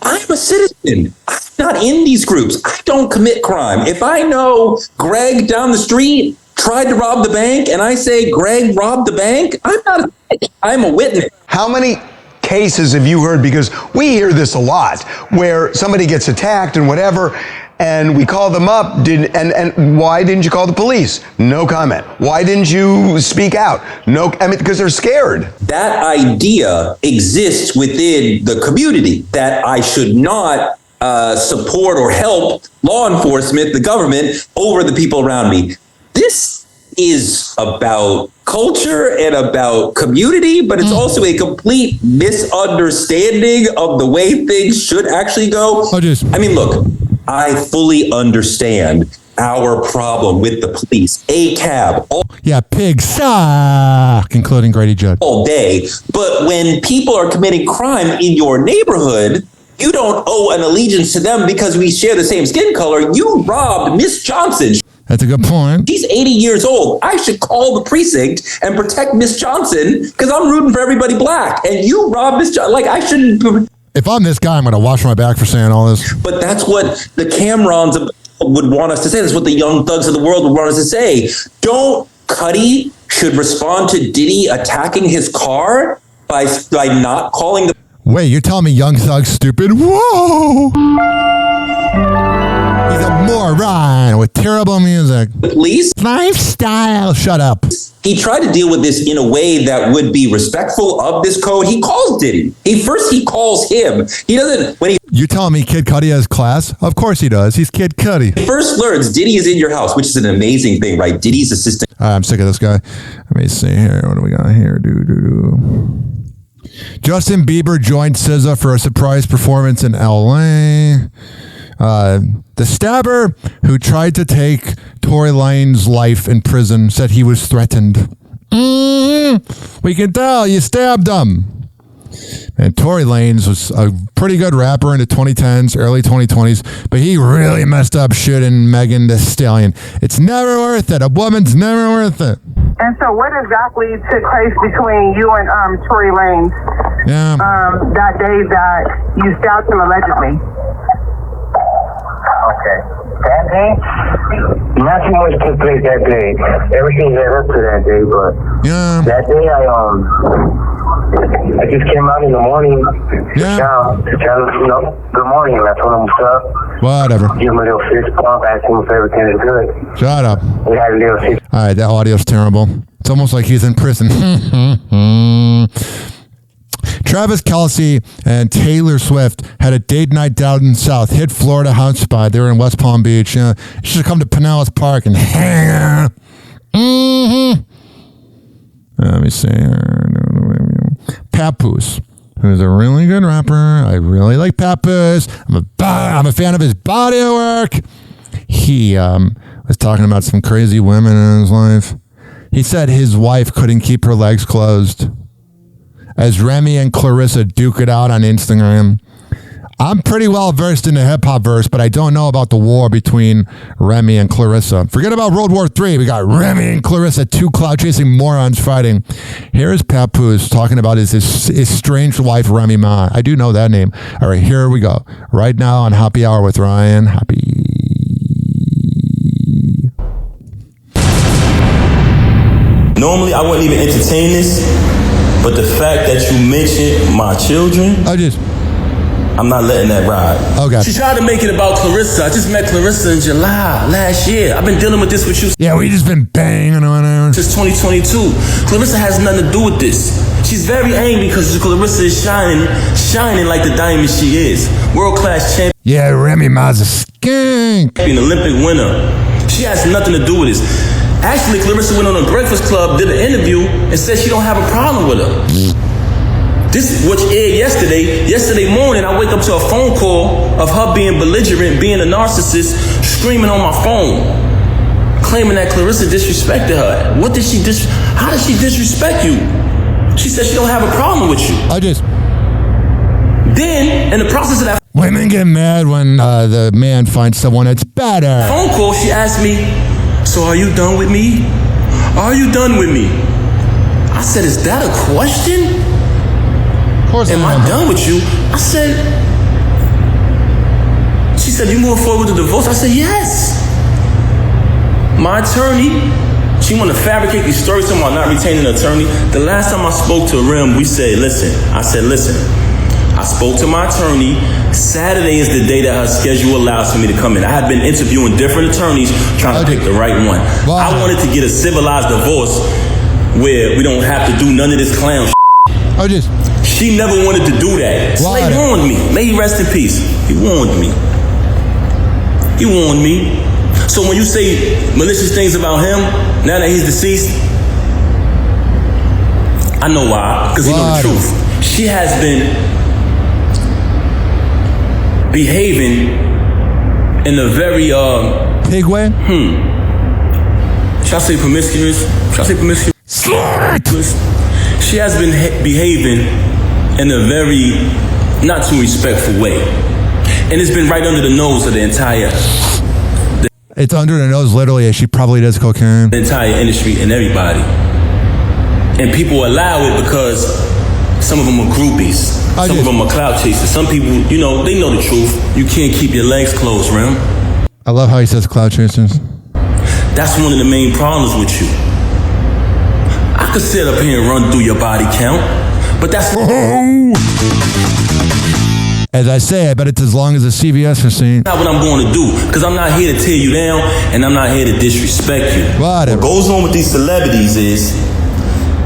I'm a citizen. I'm not in these groups. I don't commit crime. If I know Greg down the street tried to rob the bank and I say Greg robbed the bank, I'm not a snitch. I'm a witness. How many cases have you heard, because we hear this a lot, where somebody gets attacked and whatever, and we call them up, and why didn't you call the police? No comment. Why didn't you speak out? Because they're scared. That idea exists within the community that I should not support or help law enforcement, the government, over the people around me. This is about culture and about community, but it's also a complete misunderstanding of the way things should actually go. I mean, look, I fully understand our problem with the police, pigs suck, including Grady Judd. All day. But when people are committing crime in your neighborhood, You don't owe an allegiance to them because we share the same skin color. You robbed Miss Johnson. That's a good point. She's 80 years old. I should call the precinct and protect Miss Johnson because I'm rooting for everybody black. And you robbed Miss Johnson. Like, I shouldn't. If I'm this guy, I'm going to wash my back for saying all this. But that's what the Camerons would want us to say. That's what the young thugs of the world would want us to say. Don't Cuddy should respond to Diddy attacking his car by not calling the... Wait, you're telling me Young Thug's stupid? Whoa! He's a moron with terrible music. Police? Lifestyle. Shut up. He tried to deal with this in a way that would be respectful of this code. He calls Diddy. He calls him. He doesn't... You telling me Kid Cudi has class? Of course he does. He's Kid Cudi. He first learns Diddy is in your house, which is an amazing thing, right? Diddy's assistant. I'm sick of this guy. Let me see here. What do we got here? Justin Bieber joined SZA for a surprise performance in L.A. The stabber who tried to take Tory Lanez's life in prison said he was threatened. We can tell you stabbed him. And Tory Lanez was a pretty good rapper in the 2010s, early 2020s, but he really messed up shooting Megan Thee Stallion. It's never worth it. A woman's never worth it. And so what exactly took place between you and Tory Lanez that day that you stabbed him allegedly? Okay. That day? Not too much took place that day. Everything led up to that day, but that day I just came out in the morning to tell him, good morning, and I told him what's up. Whatever. Give him a little fist bump, ask him if everything is good. Shut up. We had a little fist. All right, that audio's terrible. It's almost like he's in prison. Travis Kelce and Taylor Swift had a date night down in the South, hit Florida hotspot. They were in West Palm Beach. You should have come to Pinellas Park and hang out. Let me see here. Papoose, who's a really good rapper. I really like Papoose. I'm a fan of his body of work. He was talking about some crazy women in his life. He said his wife couldn't keep her legs closed as Remy and Clarissa duke it out on Instagram. I'm pretty well versed in the hip-hop verse, but I don't know about the war between Remy and Clarissa. Forget about World War III. We got Remy and Clarissa, two cloud-chasing morons fighting. Here's Papoose talking about his estranged wife, Remy Ma. I do know that name. All right, here we go. Right now on Happy Hour with Ryan. Normally, I wouldn't even entertain this, but the fact that you mentioned my children... I'm not letting that ride. Okay. She tried to make it about Clarissa. I just met Clarissa in July last year. I've been dealing with this with you. Yeah, we just been banging on her. Since 2022. Clarissa has nothing to do with this. She's very angry because Clarissa is shining like the diamond she is. World-class champion. Yeah, Remy Ma's a skink. An Olympic winner. She has nothing to do with this. Actually, Clarissa went on a Breakfast Club, did an interview, and said she don't have a problem with her. This which aired yesterday. Yesterday morning, I wake up to a phone call of her being belligerent, being a narcissist, screaming on my phone, claiming that Clarissa disrespected her. How did she disrespect you? She said she don't have a problem with you. Then, in the process of that women get mad when the man finds someone that's better. Phone call, she asked me, so are you done with me? Are you done with me? I said, is that a question? Am I done with you? I said, she said, you moving forward with the divorce? I said, yes. My attorney, she want to fabricate these stories talking about not retaining an attorney. The last time I spoke to Rim, I said, listen, I spoke to my attorney. Saturday is the day that her schedule allows for me to come in. I had been interviewing different attorneys trying to pick the right one. Wow. I wanted to get a civilized divorce where we don't have to do none of this clown shit. She never wanted to do that. Slay warned me. May he rest in peace. He warned me. So when you say malicious things about him, now that he's deceased, I know why. Because you know the truth. She has been behaving in a very pig way? Should I say promiscuous? Slut! She has been behaving in a very not too respectful way. And it's been right under the nose of the entire It's under the nose, literally, as she probably does cocaine. The entire industry and everybody. And people allow it because some of them are groupies. Some of them are clout chasers. Some people, you know, they know the truth. You can't keep your legs closed, Rim. I love how he says clout chasers. That's one of the main problems with you. I could sit up here and run through your body count, but that's... As I say, I bet it's as long as a CVS receipt. Not what I'm going to do, because I'm not here to tear you down, and I'm not here to disrespect you. Whatever. What goes on with these celebrities is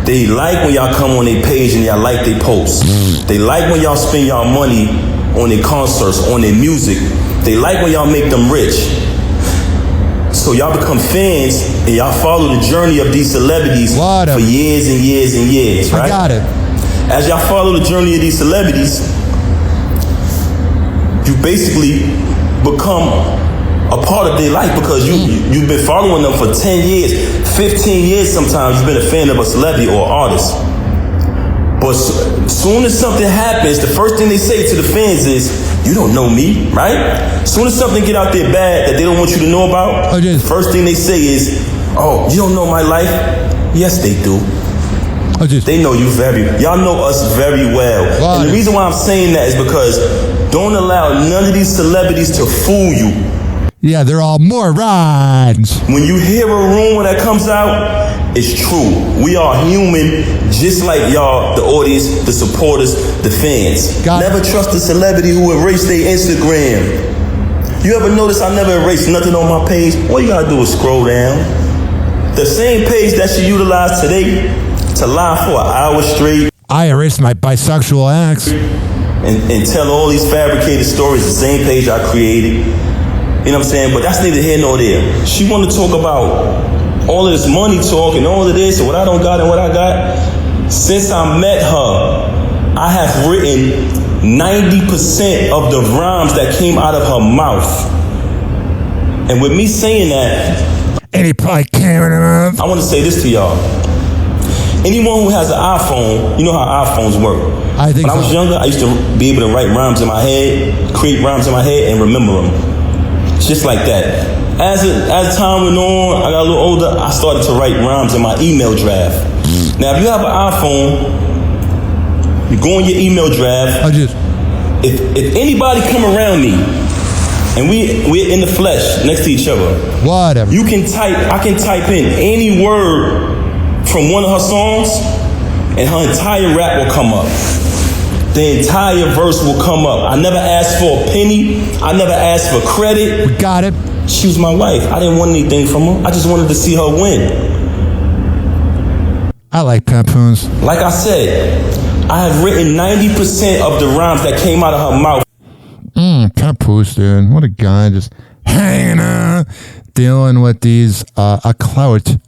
they like when y'all come on their page and y'all like their posts. They like when y'all spend y'all money on their concerts, on their music. They like when y'all make them rich. So y'all become fans and y'all follow the journey of these celebrities for years and years and years, right? I got it. As y'all follow the journey of these celebrities, you basically become a part of their life because you've been following them for 10 years, 15 years sometimes. You've been a fan of a celebrity or artist. But as soon as something happens, the first thing they say to the fans is, you don't know me, right? As soon as something get out there bad that they don't want you to know about, the first thing they say is, oh, you don't know my life? Yes, they do. They know you y'all know us very well. And the reason why I'm saying that is because don't allow none of these celebrities to fool you. Yeah, they're all morons. When you hear a rumor that comes out, it's true. We are human, just like y'all, the audience, the supporters, the fans. Never trust a celebrity who erased their Instagram. You ever notice I never erased nothing on my page? All you gotta do is scroll down. The same page that she utilized today to lie for an hour straight. I erased my bisexual ex. And tell all these fabricated stories, the same page I created. You know what I'm saying? But that's neither here nor there. She want to talk about all of this money talk and all of this and what I don't got and what I got. Since I met her, I have written 90% of the rhymes that came out of her mouth. And with me saying that, and he probably came in her mouth. I want to say this to y'all. Anyone who has an iPhone, you know how iPhones work. When I was younger, I used to be able to write rhymes in my head, create rhymes in my head, and remember them. Just like that. As time went on, I got a little older, I started to write rhymes in my email draft. Now, if you have an iPhone, you go in your email draft. If anybody come around me, and we're in the flesh next to each other. Whatever. I can type in any word from one of her songs, and her entire rap will come up. The entire verse will come up. I never asked for a penny. I never asked for credit. We got it. She was my wife. I didn't want anything from her. I just wanted to see her win. I like papoons. Like I said, I have written 90% of the rhymes that came out of her mouth. Papoose, dude. What a guy, just hanging out, dealing with these clout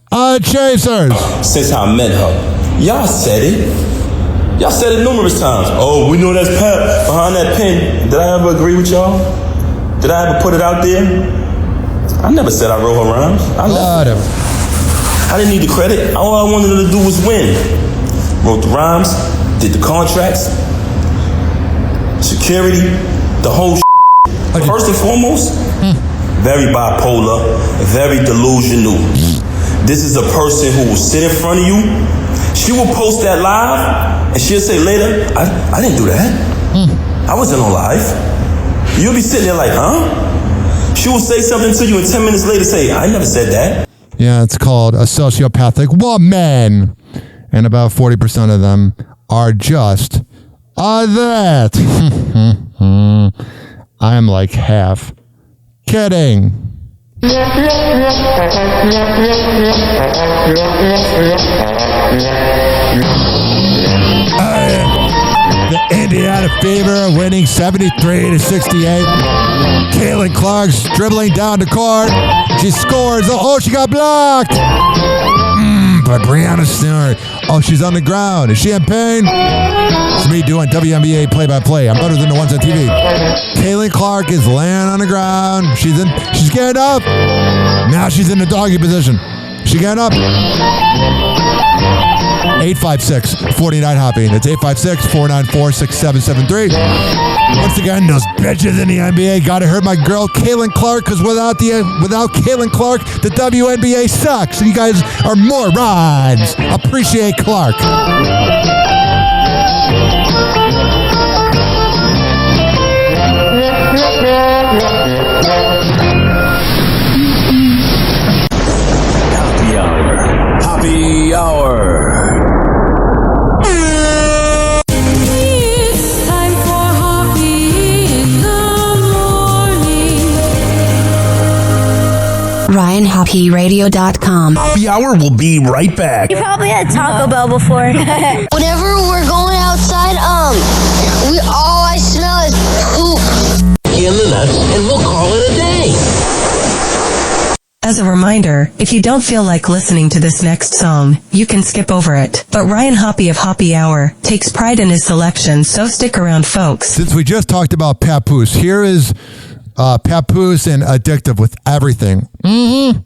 chasers. Since I met her. Y'all said it. Y'all said it numerous times. Oh, we know that's Pep behind that pen. Did I ever agree with y'all? Did I ever put it out there? I never said I wrote her rhymes. Whatever. I didn't need the credit. All I wanted her to do was win. Wrote the rhymes, did the contracts, security, the whole First and foremost, very bipolar, very delusional. This is a person who will sit in front of you. She will post that live, and she'll say later, I didn't do that. I wasn't on live. You'll be sitting there like, huh? She will say something to you, and 10 minutes later say, I never said that. Yeah, it's called a sociopathic woman. And about 40% of them are just that. I'm like half kidding. The Indiana Fever winning 73-68. Caitlin Clark's dribbling down the court. She scores. Oh, she got blocked. But Brianna Stewart. Oh, she's on the ground. Is she in pain? It's me doing WNBA play-by-play. I'm better than the ones on TV. Caitlin Clark is laying on the ground. She's getting up. Now she's in the doggy position. She getting up. 856-49-HOPPE. That's 856-494-6773. Once again, those bitches in the NBA gotta hurt my girl Caitlin Clark, because without Caitlin Clark, the WNBA sucks. You guys are morons. Appreciate Clark. Happy hour. RyanHoppyRadio.com. Happy hour will be right back. You probably had Taco Bell before. Whenever we're going outside, all I smell is poop. In the nuts, and we'll call it a day. As a reminder, if you don't feel like listening to this next song, you can skip over it. But Ryan Hoppe of Hoppe Hour takes pride in his selection, so stick around, folks. Since we just talked about Papoose, here is Papoose and Addictive with Everything. Mm-hmm.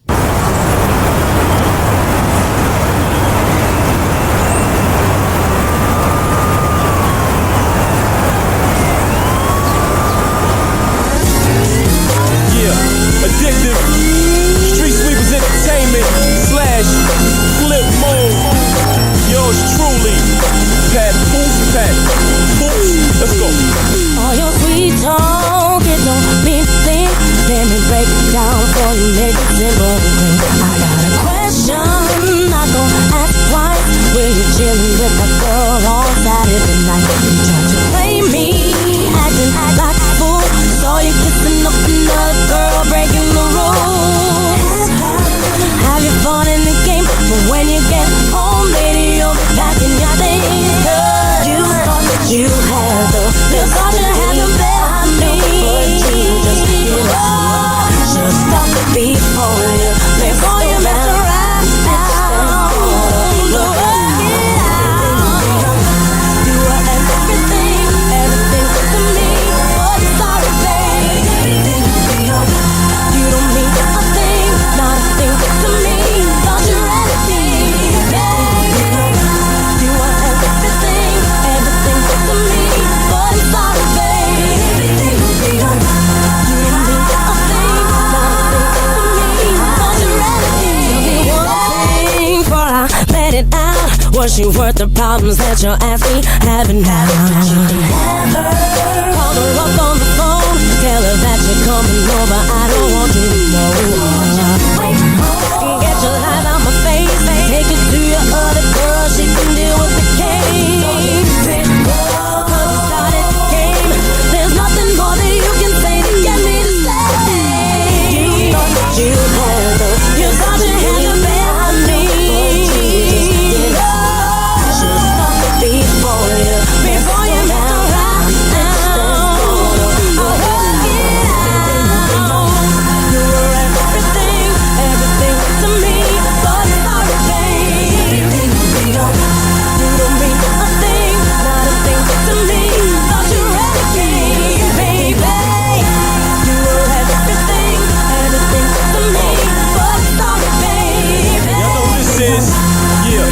Let's go. All your sweet talk, it don't mean a thing. Let me break it down for you, make it simple. I got a question, not gonna ask twice. Were you chilling with that girl on Saturday night? You tried to play me, acting like a fool. Saw you kissing up another girl, breaking the rules. Have you fun in the game? But when you get home, lady, you'll be packing your things. You thought that you had the lips, thought you had the best of me. But you just give up. Just stop before you mess around. Look it out. You are everything to me. But sorry, babe. You don't mean a thing, not a thing to me. Thought you ready, babe. You are everything to me. But sorry, babe. You don't mean a thing, not a thing to me. Thought you ready. Tell me one thing before I let it out. Was she worth the problems that you're asking having now? Call her up on the phone, tell her that you're coming over. I don't want you to know. Get your lies out my face, take it to your other girl. She can deal with the case. Cause we started the game. There's nothing more that you can say to get me to stay. You thought that you had the, you thought you had the best of me. Just stop before you mess around. You were everything to me. But sorry, babe. You don't mean a thing, not a thing to me. Thought you ready, baby. You were everything to me. But sorry, baby. Y'all know what this is? Yeah.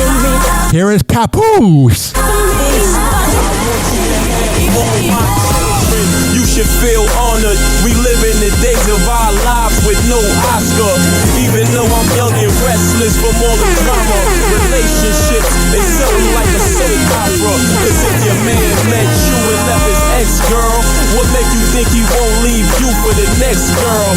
Here is Papoose. You should feel honored. We live in the days of our lives with no Oscar. Even though I'm young and restless from all the drama, relationships is something like a soap opera. Cause if your man met you and left his ex-girl, what make you think he won't leave you for the next girl?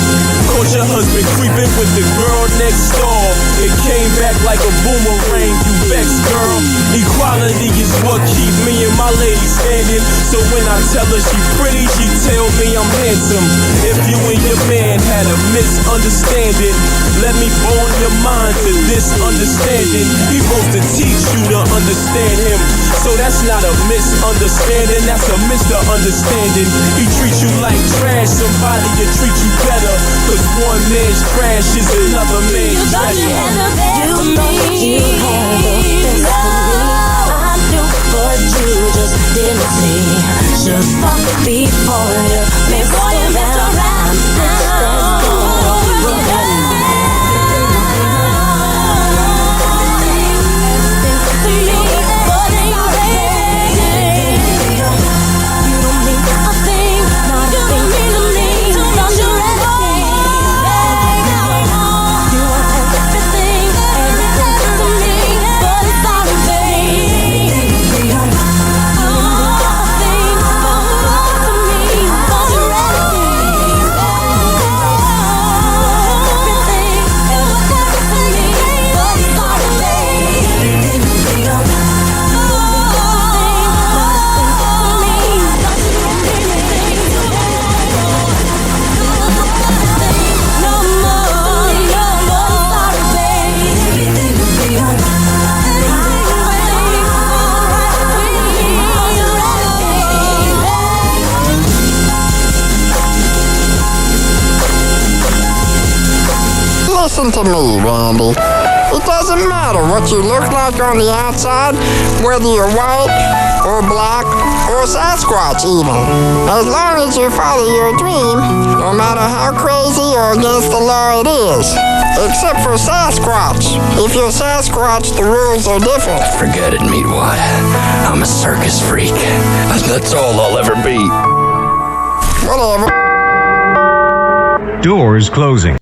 Caught your husband creeping with the girl next door. It came back like a boomerang, you vexed, girl. Equality is what keep me and my lady standing. So when I tell her she pretty, she tell me I'm handsome. If you and your man had a misunderstanding, let me bone your mind to this understanding. He's supposed to teach you to understand him. So that's not a misunderstanding, that's a misunderstanding. He treats you like trash, somebody will treat you better. Cause one man's trash is another man's treasure. You thought you had the best of me. I knew, but you just didn't see. Just stop before you mess around. To me. Listen to me, Randy. It doesn't matter what you look like on the outside, whether you're white or black or Sasquatch even. As long as you follow your dream, no matter how crazy or against the law it is. Except for Sasquatch. If you're Sasquatch, the rules are different. Forget it, Meatwad. I'm a circus freak. That's all I'll ever be. Whatever. Doors closing.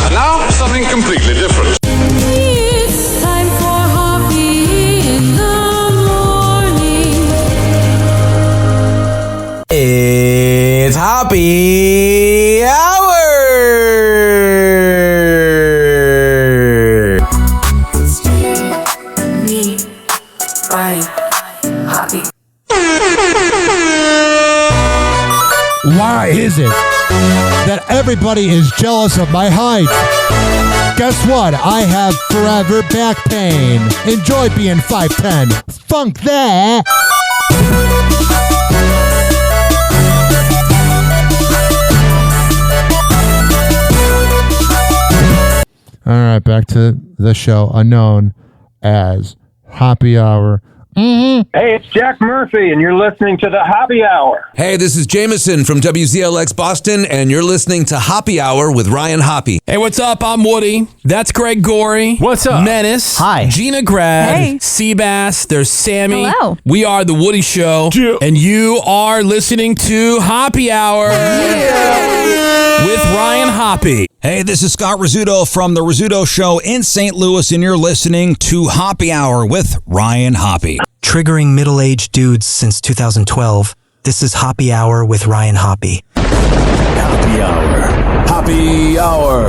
And now, something completely different. It's time for Hoppe in the morning. It's Hoppe Hour. Me, Ryan, Hoppe. Why is it that everybody is jealous of my height? Guess what? I have forever back pain. Enjoy being 5'10". Funk that. All right, back to the show unknown as Hoppe Hour. Hey, it's Jack Murphy, and you're listening to the Hoppe Hour. Hey, this is Jameson from WZLX Boston, and you're listening to Hoppe Hour with Ryan Hoppe. Hey, what's up? I'm Woody. That's Greg Gorey. What's up? Menace. Hi. Gina Grad. Hey. Seabass. There's Sammy. Hello. We are The Woody Show, and you are listening to Hoppe Hour with Ryan Hoppe. Hey, this is Scott Rizzuto from The Rizzuto Show in St. Louis, and you're listening to Hoppe Hour with Ryan Hoppe. Triggering middle-aged dudes since 2012, this is Hoppe Hour with Ryan Hoppe. Hoppe Hour. Hoppe Hour.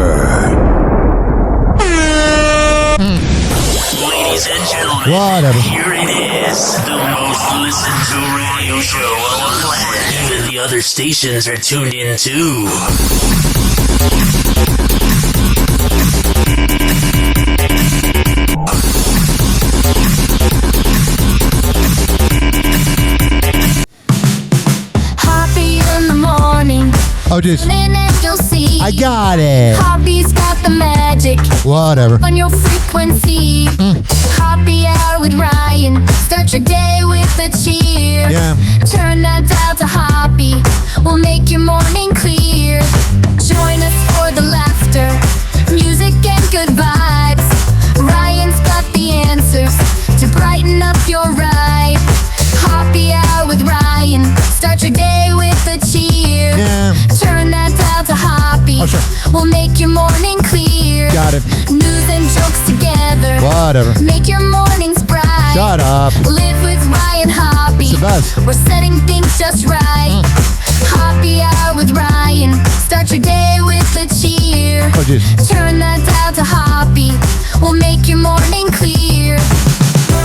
Ladies and gentlemen, Whatever. here it is, the most listened to radio show on the planet. Even the other stations are tuned in too. Hoppe in the morning. Oh, just. Minute you'll see. I got it. Hoppe's got the magic. Whatever. On your frequency. Hoppe Hour with Ryan. Start your day with a cheer. Yeah. Turn that dial to Hoppe. We'll make your morning clear. Join us for the laughter, music and good vibes. Ryan's got the answers to brighten up your ride. Hoppe Hour with Ryan. Start your day with a cheer. Yeah. Turn that dial to Hoppe. Oh, sure. We'll make your morning clear. Got it. News and jokes together. Whatever. Make your mornings bright. Shut up. Live with Ryan Hoppe. It's the best. We're setting things just right. Hoppe Hour with Ryan. Start your day with a cheer. Oh, jeez. Turn that dial to Hoppe. We'll make your morning clear.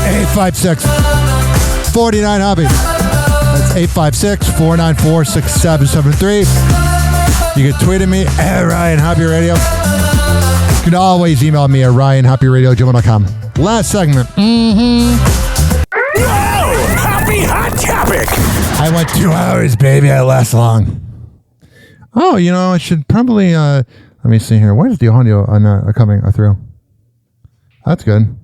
856 49 Hoppe. That's 856 494 6773. You can tweet at me at Ryan Hoppe Radio. You can always email me at ryanhopperadio@gmail.com. Last segment. Whoa! Hoppe Hot Topic! I went 2 hours, baby. I last long. Oh, you know, I should probably, let me see here. Where's the audio coming through? That's good.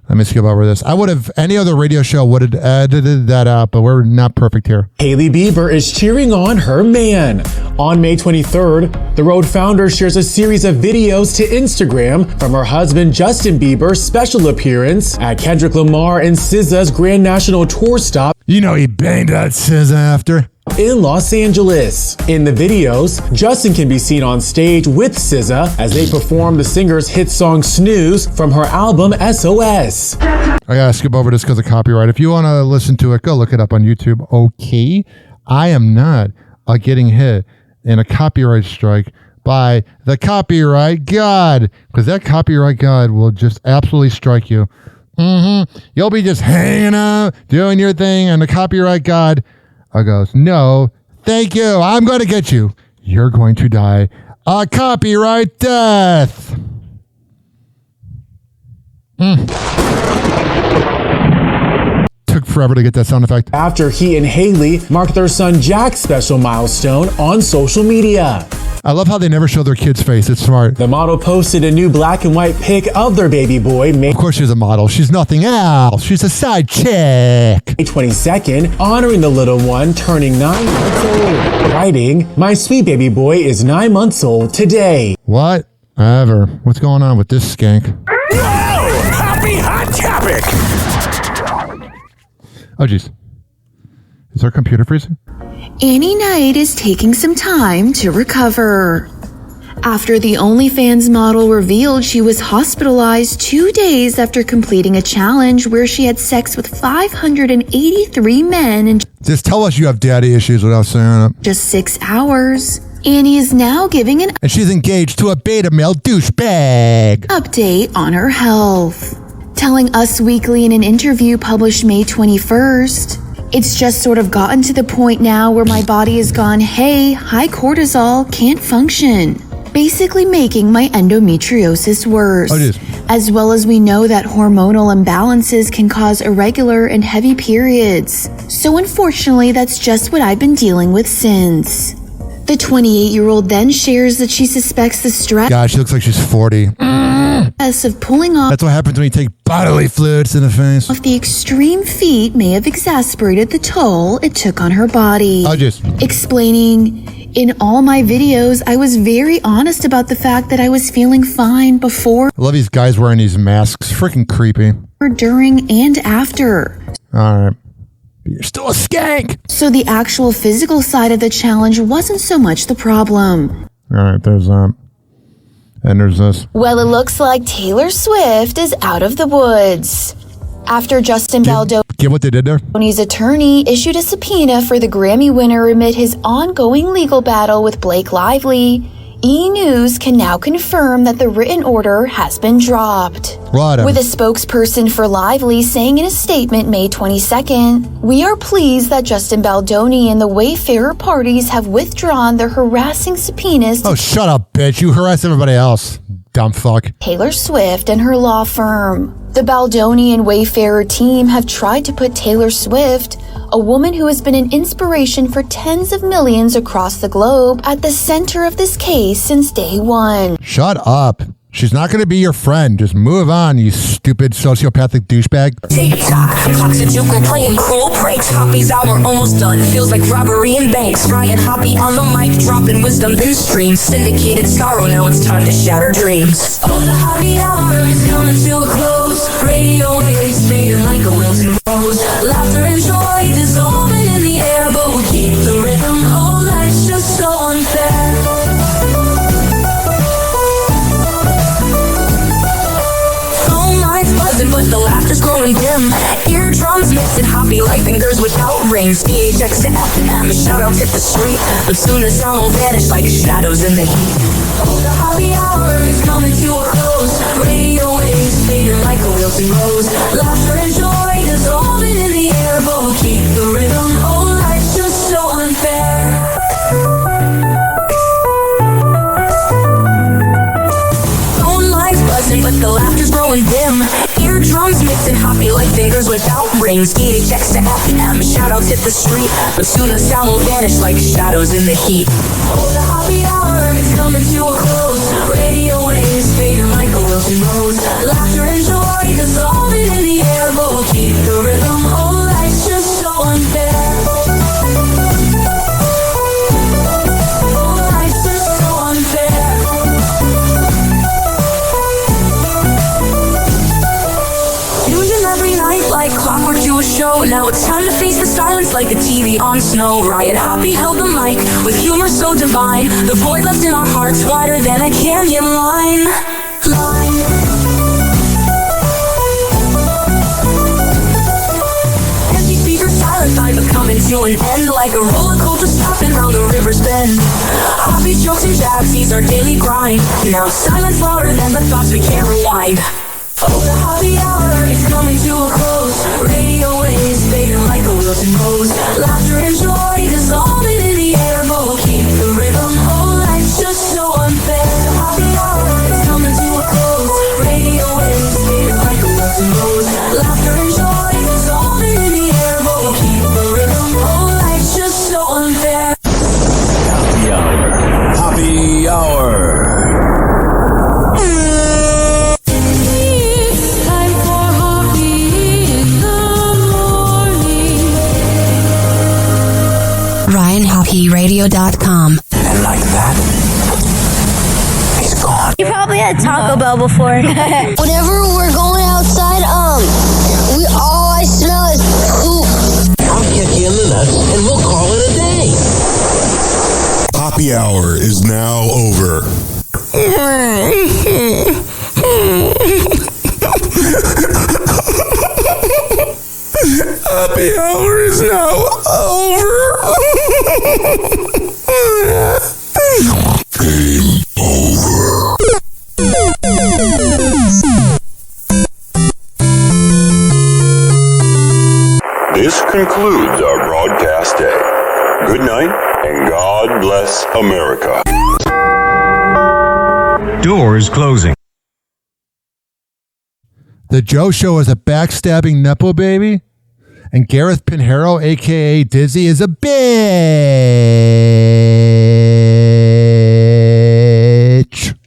Let me skip over this. I would have, any other radio show would have edited that out, but we're not perfect here. Hailey Bieber is cheering on her man. On May 23rd, the Road founder shares a series of videos to Instagram from her husband Justin Bieber's special appearance at Kendrick Lamar and SZA's Grand National Tour stop. You know he banged out SZA after. In Los Angeles. In the videos, Justin can be seen on stage with SZA as they perform the singer's hit song Snooze from her album SOS. I gotta skip over this because of copyright. If you want to listen to it, go look it up on YouTube. Okay. I am not getting hit in a copyright strike by the copyright god, because that copyright god will just absolutely strike you. You'll be just hanging out, doing your thing, and the copyright god goes, no, thank you. I'm going to get you. You're going to die a copyright death. forever to get that sound effect. After he and Haley marked their son Jack's special milestone on social media. I love how they never show their kid's face. It's smart. The model posted a new black and white pic of their baby boy. Of course she's a model. She's nothing else. She's a side chick. May 22nd, honoring the little one turning 9 months old. Writing, "My sweet baby boy is 9 months old today." Whatever. What's going on with this skank? Happy hot topic. Oh, jeez. Is our computer freezing? Annie Knight is taking some time to recover. After the OnlyFans model revealed she was hospitalized 2 days after completing a challenge where she had sex with 583 men in Just tell us you have daddy issues without saying it. just 6 hours. Annie is now giving an And she's engaged to a beta male douchebag. update on her health, telling Us Weekly in an interview published May 21st. "It's just sort of gotten to the point now where my body has gone, hey, high cortisol, can't function. Basically making my endometriosis worse. As well as we know that hormonal imbalances can cause irregular and heavy periods. So unfortunately, that's just what I've been dealing with since." The 28-year-old then shares that she suspects the stress God, she looks like she's 40. of pulling off That's what happens when you take bodily fluids in the face. the extreme feat may have exacerbated the toll it took on her body. Explaining, "In all my videos, I was very honest about the fact that I was feeling fine before, I love these guys wearing these masks. Freaking creepy. during, and after. All right. But you're still a skank. So the actual physical side of the challenge wasn't so much the problem." All right, there's that. And there's this. Well, it looks like Taylor Swift is out of the woods. After Justin Get what they did there? Baldoni's attorney issued a subpoena for the Grammy winner amid his ongoing legal battle with Blake Lively, E! News can now confirm that the written order has been dropped. With a spokesperson for Lively saying in a statement May 22nd, "We are pleased that Justin Baldoni and the Wayfarer parties have withdrawn their harassing subpoenas to Oh, shut up, bitch. You harass everybody else. Dumb fuck. Taylor Swift and her law firm." The Baldoni and Wayfarer team have tried to put Taylor Swift, a woman who has been an inspiration for tens of millions across the globe, at the center of this case since day one. Shut up. She's not going to be your friend. Just move on, you stupid sociopathic douchebag. TikTok, clocks and juke, playing cruel pranks. Hoppy's hour almost done. Feels like robbery in banks. Ryan Hoppy on the mic, dropping wisdom through streams. Syndicated sorrow, now it's time to shatter dreams. Oh, the Hoppy hour is coming to a close. Radio waves fading like a wilting rose. Laughter and joy dissolving in the air, but we'll keep the rhythm. Oh, life's just so unfair. But the laughter's growing dim. Eardrums mixing Hoppy like fingers without rings. DHX to FM, shoutouts hit the street. But soon the sound will vanish like shadows in the heat. Oh, the Hoppy hour is coming to a close. Radio waves fading like a wilting rose. Laughter and joy dissolving in the air, but we'll keep the rhythm. Oh, life's just so unfair. Phone lines buzzing, but the laughter's growing dim. Eardrums mixing Hoppy like fingers without rings. DHX to FM, shoutouts hit the street. But soon the sound will vanish like shadows in the heat. Oh, the Hoppy hour is coming to a close. Radio waves fading like a wilting rose. Laughter and joy dissolving in the air, but we'll keep the rhythm. Oh, life's just so unfair. Oh, life's just so unfair. Every night like clockwork to a show. Now it's time to face the silence like the TV on snow. Ryan Hoppy held the mic with humor so divine. The void left in our hearts wider than a canyon line. Empty speakers, silent time but coming to an end. Like a roller coaster stopping round the river's bend. Hoppy's jokes and jabs, these are daily grind. Now silence louder than the thoughts we can't rewind. Oh, the Hoppy hour is coming to a close. Radio waves fading like a wilting rose. Laughter and joy dissolving in the air, but we'll keep the rhythm. Oh, life's just so unfair. The Hoppy hour is coming to a close. Radio waves fading like a wilting rose. Laughter and joy dissolving in the air, JoeRadio.com. And like that, he's gone. You probably had Taco Bell before. Whenever we're going outside, all I smell is poop. I'll kick you in the nuts and we'll call it a day. Happy hour is now over. Happy hour is now over. Game over. This concludes our broadcast day. Good night, and God bless America. Doors closing. The Joe Show is a backstabbing Nepo baby, and Gareth Pinheiro, a.k.a. Dizzy, is a bitch.